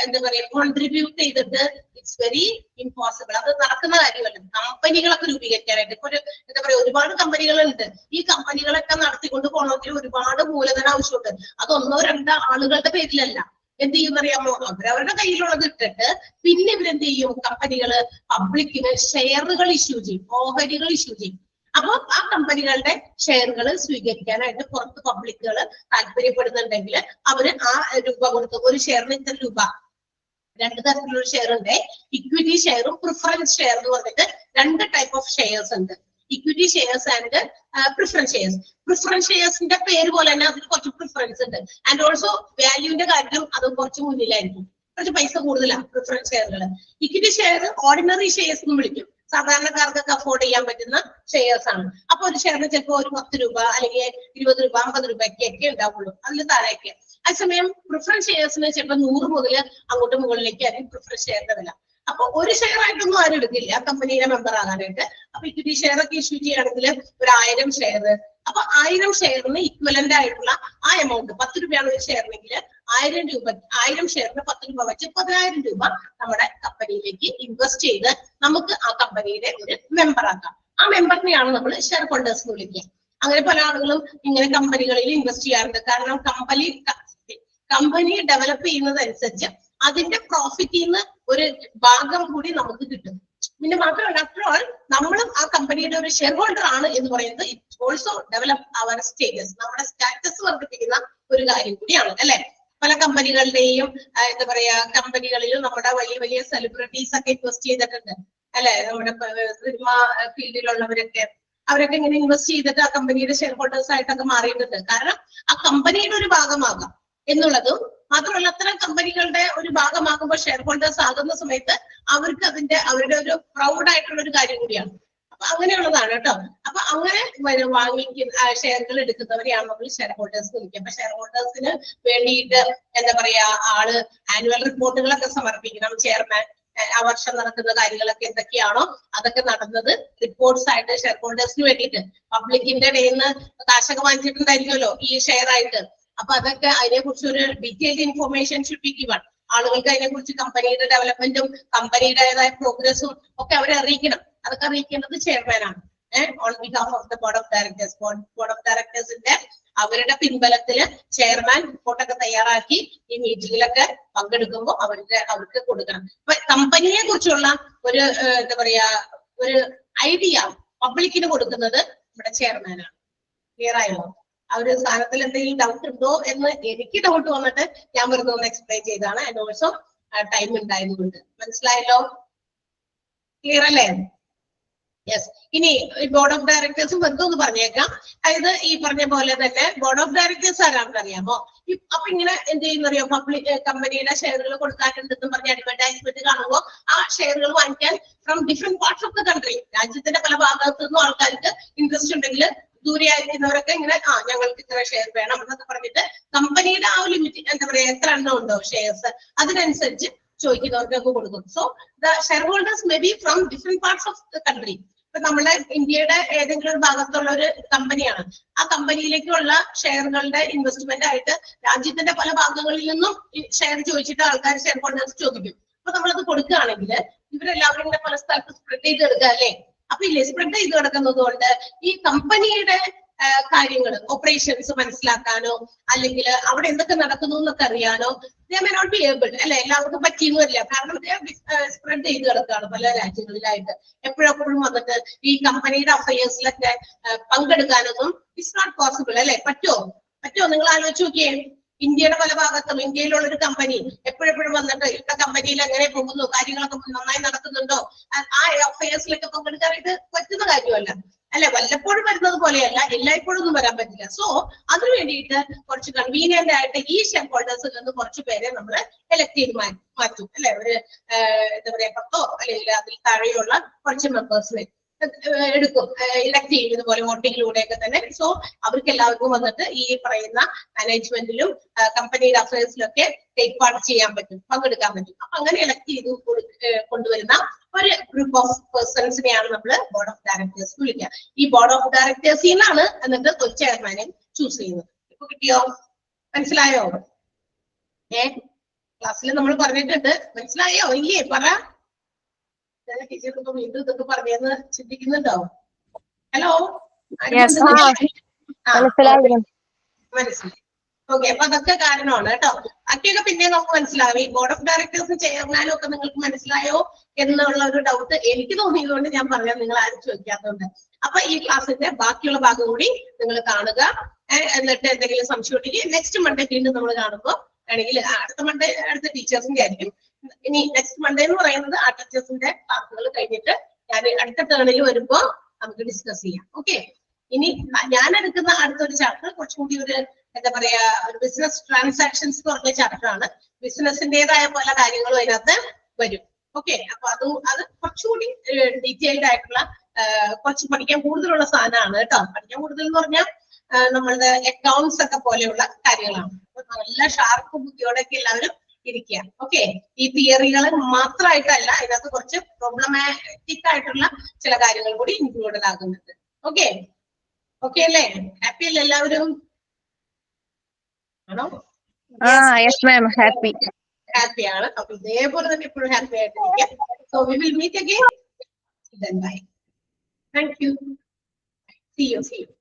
എന്താ പറയാ കോൺട്രിബ്യൂട്ട് ചെയ്തിട്ട് ഇറ്റ്സ് വെരി ഇമ്പോസിബിൾ. അത് നടക്കുന്ന കാര്യമല്ല. കമ്പനികളൊക്കെ രൂപീകരിക്കാനായിട്ട് ഇപ്പൊ ഒരു എന്താ പറയാ ഒരുപാട് കമ്പനികളുണ്ട്. ഈ കമ്പനികളൊക്കെ നടത്തിക്കൊണ്ട് പോകണമെങ്കിൽ ഒരുപാട് മൂലധന ആവശ്യമുണ്ട്. അത് ഒന്നോ രണ്ടോ ആളുകളുടെ പേരിലല്ല. എന്ത് ചെയ്യുന്ന അറിയാമോ? അവരവരുടെ കയ്യിലുള്ളത് ഇട്ടിട്ട് പിന്നെ ഇവരെന്ത് ചെയ്യും? കമ്പനികള് പബ്ലിക്കിന് ഷെയറുകൾ ഇഷ്യൂ ചെയ്യും, ഓഹരികൾ ഇഷ്യൂ ചെയ്യും. അപ്പൊ ആ കമ്പനികളുടെ ഷെയറുകൾ സ്വീകരിക്കാനായിട്ട് പുറത്ത് പബ്ലിക്കുകൾ താല്പര്യപ്പെടുന്നുണ്ടെങ്കിൽ അവര് ആ രൂപ കൊടുത്ത്, ഒരു ഷെയറിന് ഇത്ര രൂപ, രണ്ട് തരത്തിലുള്ള ഷെയർ ഉണ്ട്. ഇക്വിറ്റി ഷെയറും പ്രിഫറൻസ് ഷെയർ എന്ന് പറഞ്ഞിട്ട് രണ്ട് ടൈപ്പ് ഓഫ് ഷെയർസ് ഉണ്ട്. Equity shares and preference shares. Preference ഷെയർസിന്റെ പേര് പോലെ തന്നെ അതിന് കുറച്ച് പ്രിഫറൻസ് ഉണ്ട്. ആൻഡ് ഓൾസോ വാല്യൂവിന്റെ കാര്യത്തിലും അത് കുറച്ച് മുന്നിലായിരിക്കും, കുറച്ച് പൈസ കൂടുതലാണ് പ്രിഫറൻസ് ഷെയറുകൾ. ഇക്വിറ്റി ഷെയർ ഓർഡിനറി ഷെയർസ് എന്ന് വിളിക്കും, സാധാരണക്കാർക്കൊക്കെ അഫോർഡ് ചെയ്യാൻ പറ്റുന്ന ഷെയർസ് ആണ്. അപ്പൊ ഒരു ഷെയറിന് ചിലപ്പോൾ ഒരു 10 രൂപ അല്ലെങ്കിൽ 20 രൂപ 50 രൂപയ്ക്കൊക്കെ ഉണ്ടാവുള്ളൂ, അതിൽ താഴേക്ക്. അതേസമയം പ്രിഫറൻസ് ഷെയർസിന് ചിലപ്പോൾ 100 മുതൽ അങ്ങോട്ട് മുകളിലേക്ക് ആയിരിക്കും പ്രിഫറൻസ് ഷെയറിന്റെ വില. അപ്പൊ ഒരു ഷെയർ ആയിട്ടൊന്നും ആരും എടുക്കില്ല ആ കമ്പനിയുടെ മെമ്പർ ആകാനായിട്ട്. അപ്പൊ ഇക്വിറ്റി ഷെയർ ഒക്കെ ഇഷ്യൂ ചെയ്യുകയാണെങ്കിൽ ഒരു 1000 ഷെയർ, അപ്പൊ 1000 ഷെയറിന് ഇക്വലന്റ് ആയിട്ടുള്ള ആ എമൗണ്ട് 10 രൂപയാണ് ഒരു ഷെയറിനെങ്കിൽ 1000 ഷെയറിന് 10 രൂപ വെച്ച് 10000 രൂപ നമ്മുടെ കമ്പനിയിലേക്ക് ഇൻവെസ്റ്റ് ചെയ്ത് നമുക്ക് ആ കമ്പനിയുടെ ഒരു മെമ്പർ ആക്കാം. ആ മെമ്പറിനെയാണ് നമ്മൾ ഷെയർ ഹോൾഡേഴ്സ് എന്ന് വിളിക്കുക. അങ്ങനെ പല ആളുകളും ഇങ്ങനെ കമ്പനികളിൽ ഇൻവെസ്റ്റ് ചെയ്യാറുണ്ട്. കാരണം കമ്പനി ഡെവലപ്പ് ചെയ്യുന്നതനുസരിച്ച് അതിന്റെ പ്രോഫിറ്റിൽ നിന്ന് ഒരു ഭാഗം കൂടി നമുക്ക് കിട്ടും. പിന്നെ മാത്രമല്ല, ആഫ്റ്റർ ഓൾ നമ്മളും ആ കമ്പനിയുടെ ഒരു ഷെയർ ഹോൾഡർ ആണ് എന്ന് പറയുന്നത് it also develop our status, നമ്മുടെ സ്റ്റാറ്റസ് വർദ്ധിപ്പിക്കുന്ന ഒരു കാര്യം കൂടിയാണ് അല്ലെ. പല കമ്പനികളുടെയും എന്താ പറയാ കമ്പനികളിലും നമ്മുടെ വലിയ വലിയ സെലിബ്രിറ്റീസ് ഒക്കെ ഇൻവെസ്റ്റ് ചെയ്തിട്ടുണ്ട് അല്ലെ. നമ്മുടെ സിനിമ ഫീൽഡിലുള്ളവരൊക്കെ അവരൊക്കെ ഇങ്ങനെ ഇൻവെസ്റ്റ് ചെയ്തിട്ട് ആ കമ്പനിയുടെ ഷെയർ ഹോൾഡേഴ്സ് ആയിട്ടൊക്കെ മാറിയിട്ടുണ്ട്. കാരണം ആ കമ്പനിയുടെ ഒരു ഭാഗമാകാം എന്നുള്ളതും മാത്രമല്ല, അത്തരം കമ്പനികളുടെ ഒരു ഭാഗമാകുമ്പോൾ ഷെയർ ഹോൾഡേഴ്സ് ആകുന്ന സമയത്ത് അവർക്ക് അവരുടെ ഒരു പ്രൗഡ് ആയിട്ടുള്ള ഒരു കാര്യം കൂടിയാണ്. അപ്പൊ അങ്ങനെയുള്ളതാണ് കേട്ടോ. അപ്പൊ അങ്ങനെ വാങ്ങിക്കുന്ന ഷെയറുകൾ എടുക്കുന്നവരെയാണ് നമ്മൾ ഷെയർ ഹോൾഡേഴ്സ് വിളിക്കുക. അപ്പൊ ഷെയർ ഹോൾഡേഴ്സിന് വേണ്ടിയിട്ട് എന്താ പറയാ ആള് ആനുവൽ റിപ്പോർട്ടുകളൊക്കെ സമർപ്പിക്കണം. ചെയർമാൻ ആ വർഷം നടക്കുന്ന കാര്യങ്ങളൊക്കെ എന്തൊക്കെയാണോ അതൊക്കെ നടന്നത് റിപ്പോർട്ട്സ് ആയിട്ട് ഷെയർ ഹോൾഡേഴ്സിന് വേണ്ടിയിട്ട് പബ്ലിക്കിന്റെ ഇടയിൽ നിന്ന് കാശൊക്കെ വാങ്ങിച്ചിട്ടുണ്ടായിരിക്കുമല്ലോ ഈ ഷെയർ ആയിട്ട്. അപ്പൊ അതൊക്കെ അതിനെ കുറിച്ച് ഒരു detailed information should be given. ആളുകൾക്ക് അതിനെ കുറിച്ച് കമ്പനിയുടെ ഡെവലപ്മെന്റും കമ്പനിയുടേതായ പ്രോഗ്രസും ഒക്കെ അവരെ അറിയിക്കണം. അതൊക്കെ അറിയിക്കേണ്ടത് ചെയർമാനാണ്. On behalf of the board of directors. Board of ഡയറക്ടേഴ്സിന്റെ അവരുടെ പിൻബലത്തില് ചെയർമാൻ റിപ്പോർട്ടൊക്കെ തയ്യാറാക്കി ഈ മീറ്റിങ്ങിലൊക്കെ പങ്കെടുക്കുമ്പോൾ അവർക്ക് കൊടുക്കണം. അപ്പൊ കമ്പനിയെ കുറിച്ചുള്ള ഒരു എന്താ പറയാ ഒരു ഐഡിയ പബ്ലിക്കിന് കൊടുക്കുന്നത് ഇവിടെ ചെയർമാനാണ്. ക്ലിയർ ആയോ? ആ ഒരു സ്ഥാനത്തിൽ എന്തെങ്കിലും ഡൗട്ട് ഉണ്ടോ എന്ന് എനിക്ക് ഡൗട്ട് വന്നിട്ട് ഞാൻ വെറുതെ ഒന്ന് എക്സ്പ്ലെയിൻ ചെയ്താണ്. ആൻഡ് ഓൾസോ ടൈം ഉണ്ടായതുകൊണ്ട്. മനസ്സിലായല്ലോ? ക്ലിയർ അല്ലേ? യെസ്. ഇനി ബോർഡ് ഓഫ് ഡയറക്ടേഴ്സ് വെറുതെ ഒന്ന് പറഞ്ഞേക്കാം. അതായത് ഈ പറഞ്ഞ പോലെ തന്നെ ബോർഡ് ഓഫ് ഡയറക്ടേഴ്സ് ആരാണെന്ന് അറിയാമോ? അപ്പൊ ഇങ്ങനെ എന്ത് ചെയ്യുന്നറിയോ, പബ്ലിക് കമ്പനിയുടെ ഷെയറുകൾ കൊടുക്കാനുണ്ടെന്ന് പറഞ്ഞ അഡ്വർടൈസ്മെന്റ് കാണുമ്പോൾ ആ ഷെയറുകൾ വാങ്ങിക്കാൻ from different parts of the country, രാജ്യത്തിന്റെ പല ഭാഗത്തു നിന്നും ആൾക്കാർക്ക് ഇൻട്രസ്റ്റ് ഉണ്ടെങ്കിൽ ദൂരെ ആയിരിക്കുന്നവരൊക്കെ ഇങ്ങനെ ഞങ്ങൾക്ക് ഇത്ര ഷെയർ വേണം എന്നൊക്കെ പറഞ്ഞിട്ട് കമ്പനിയുടെ ആ ലിമിറ്റ് എന്താ പറയാ എത്ര എണ്ണം ഉണ്ടോ ഷെയർസ് അതിനനുസരിച്ച് ചോദിക്കുന്നവർക്കൊക്കെ കൊടുക്കും. So the share holders may be from different parts of the country. ഇപ്പൊ നമ്മുടെ ഇന്ത്യയുടെ ഏതെങ്കിലും ഒരു ഭാഗത്തുള്ള ഒരു കമ്പനിയാണ്, ആ കമ്പനിയിലേക്കുള്ള ഷെയറുകളുടെ ഇൻവെസ്റ്റ്മെന്റ് ആയിട്ട് രാജ്യത്തിന്റെ പല ഭാഗങ്ങളിൽ നിന്നും ഷെയർ ചോദിച്ചിട്ട് ആൾക്കാർ ഷെയർ ഹോൾഡേഴ്സ് ചോദിക്കും. അപ്പൊ നമ്മളത് കൊടുക്കുകയാണെങ്കിൽ ഇവരെല്ലാവരും കൂടെ പല സ്ഥലത്ത് സ്പ്രെഡ് ചെയ്ത് എടുക്കുക അല്ലെ. അപ്പൊ ഇല്ലേ സ്പ്രെഡ് ചെയ്ത് കിടക്കുന്നത് കൊണ്ട് ഈ കമ്പനിയുടെ കാര്യങ്ങൾ ഓപ്പറേഷൻസ് മനസ്സിലാക്കാനോ അല്ലെങ്കിൽ അവിടെ എന്തൊക്കെ നടക്കുന്നു എന്നൊക്കെ അറിയാനോ they may not be able അല്ലെ. എല്ലാവർക്കും പറ്റിയെന്ന് വരില്ല. കാരണം സ്പ്രെഡ് ചെയ്ത് കിടക്കുകയാണ് പല രാജ്യങ്ങളിലായിട്ട്. എപ്പോഴെപ്പോഴും വന്നിട്ട് ഈ കമ്പനിയുടെ അഫയേഴ്സിലൊക്കെ പങ്കെടുക്കാനൊന്നും ഇറ്റ്സ് നോട്ട് പോസിബിൾ അല്ലെ. പറ്റുമോ? നിങ്ങൾ ആലോചിച്ച് നോക്കിയേ. ഇന്ത്യയുടെ പല ഭാഗത്തും ഇന്ത്യയിലുള്ള ഒരു കമ്പനി എപ്പോഴെപ്പോഴും വന്നിട്ട് ഇന്ന കമ്പനിയിൽ എങ്ങനെ പോകുന്നു, കാര്യങ്ങളൊക്കെ നന്നായി നടക്കുന്നുണ്ടോ, ആ അഫയേഴ്സിലൊക്കെ പങ്കെടുക്കാനായിട്ട് പറ്റുന്ന കാര്യമല്ല അല്ലെ. വല്ലപ്പോഴും വരുന്നത് പോലെയല്ല, എല്ലായ്പ്പോഴും ഒന്നും വരാൻ പറ്റില്ല. സോ അതിനു വേണ്ടിയിട്ട് കുറച്ച് കൺവീനിയന്റ് ആയിട്ട് ഈ ഷെയർ ഹോൾഡേഴ്സിൽ നിന്ന് കുറച്ച് പേരെ നമ്മൾ എലക്ട് ചെയ്ത് മാറ്റും അല്ലെ. ഒരു എന്താ പറയാ 10 അല്ലെങ്കിൽ അതിൽ താഴെയുള്ള കുറച്ച് മെമ്പേഴ്സിനെ എടുക്കും, ഇലക്ട് ചെയ്യും ഇതുപോലെ വോട്ടിങ്ങിലൂടെയൊക്കെ തന്നെ. സോ അവർക്ക് എല്ലാവർക്കും വന്നിട്ട് ഈ പറയുന്ന മാനേജ്മെന്റിലും കമ്പനിയുടെ അഫയേഴ്സിലൊക്കെ ടേക്ക് പാർട്ട് ചെയ്യാൻ പറ്റും, പങ്കെടുക്കാൻ പറ്റും. അപ്പൊ അങ്ങനെ ഇലക്ട് ചെയ്ത് കൊണ്ടുവരുന്ന ഒരു ഗ്രൂപ്പ് ഓഫ് പേഴ്സൺസിനെയാണ് നമ്മൾ ബോർഡ് ഓഫ് ഡയറക്ടേഴ്സ് വിളിക്കുക. ഈ ബോർഡ് ഓഫ് ഡയറക്ടേഴ്സിൽ നിന്നാണ് എന്നിട്ട് ഒരു ചെയർമാനെ ചൂസ് ചെയ്യുന്നത്. ഇപ്പൊ കിട്ടിയോ? മനസ്സിലായോ? ക്ലാസ്സിൽ നമ്മൾ പറഞ്ഞിട്ടുണ്ട്. മനസ്സിലായോ? ഇല്ലേ? പറ. ടീച്ചർക്ക് ഇപ്പൊ വീണ്ടും ഇതൊക്കെ പറഞ്ഞെന്ന് ചിന്തിക്കുന്നുണ്ടോ? ഹലോ, മനസ്സിലായി. ഓക്കെ, അപ്പൊ അതൊക്കെ കാരണമാണ് കേട്ടോ. ബാക്കിയൊക്കെ പിന്നെ നമുക്ക് മനസ്സിലാവും. ഈ ബോർഡ് ഓഫ് ഡയറക്ടേഴ്സ് ചെയർമാനും ഒക്കെ നിങ്ങൾക്ക് മനസ്സിലായോ എന്നുള്ള ഒരു ഡൗട്ട് എനിക്ക് തോന്നിയതുകൊണ്ട് ഞാൻ പറയാം, നിങ്ങൾ ആരും ചോദിക്കാത്തതുകൊണ്ട്. അപ്പൊ ഈ ക്ലാസ്സിന്റെ ബാക്കിയുള്ള ഭാഗം കൂടി നിങ്ങൾ കാണുക. എന്നിട്ട് എന്തെങ്കിലും സംശയം ഉണ്ടെങ്കിൽ നെക്സ്റ്റ് മൺഡേ വീണ്ടും നമ്മൾ കാണുമ്പോൾ ആണെങ്കിൽ അടുത്ത മൺഡേ അടുത്ത ടീച്ചേഴ്സിന്റെ ആയിരിക്കും. ഇനി നെക്സ്റ്റ് മൺഡേ എന്ന് പറയുന്നത് ആ ടീച്ചേഴ്സിന്റെ ക്ലാസ്സുകൾ കഴിഞ്ഞിട്ട് ഞാൻ അടുത്ത ടേണിൽ വരുമ്പോ നമുക്ക് ഡിസ്കസ് ചെയ്യാം. ഓക്കെ, ഇനി ഞാൻ എടുക്കുന്ന അടുത്തൊരു ചാപ്റ്റർ കുറച്ചുകൂടി ഒരു എന്താ പറയാ ഒരു ബിസിനസ് ട്രാൻസാക്ഷൻസ് പറഞ്ഞ ചാപ്റ്റർ ആണ്. ബിസിനസിന്റേതായ പല കാര്യങ്ങളും അതിനകത്ത് വരും. ഓക്കെ, അപ്പൊ അത് കുറച്ചുകൂടി ഡീറ്റെയിൽഡ് ആയിട്ടുള്ള കുറച്ച് പഠിക്കാൻ കൂടുതലുള്ള സാധനമാണ് കേട്ടോ. പഠിക്കാൻ കൂടുതൽ എന്ന് പറഞ്ഞാൽ നമ്മളുടെ അക്കൗണ്ട്സ് ഒക്കെ പോലെയുള്ള കാര്യങ്ങളാണ്. അപ്പൊ നല്ല ഷാർപ്പ് ബുദ്ധിയോടെയൊക്കെ എല്ലാവരും ഇരിക്കുക. ഓക്കെ, ഈ തിയറികൾ മാത്രമായിട്ടല്ല, ഇതിനകത്ത് കുറച്ച് പ്രോബ്ലമാറ്റിക് ആയിട്ടുള്ള ചില കാര്യങ്ങൾ കൂടി ഇൻക്ലൂഡഡ് ആകുന്നുണ്ട്. ഓക്കെ, ഓക്കെ അല്ലേ? ഹാപ്പി അല്ലേ എല്ലാവരും? ആണോ? Yes ma'am, happy. ഹാപ്പിയാണ്. അപ്പൊ ഇതേപോലെ തന്നെ എപ്പോഴും ഹാപ്പി ആയിട്ടിരിക്കുക. So we will meet again. Then bye. Thank you. See you.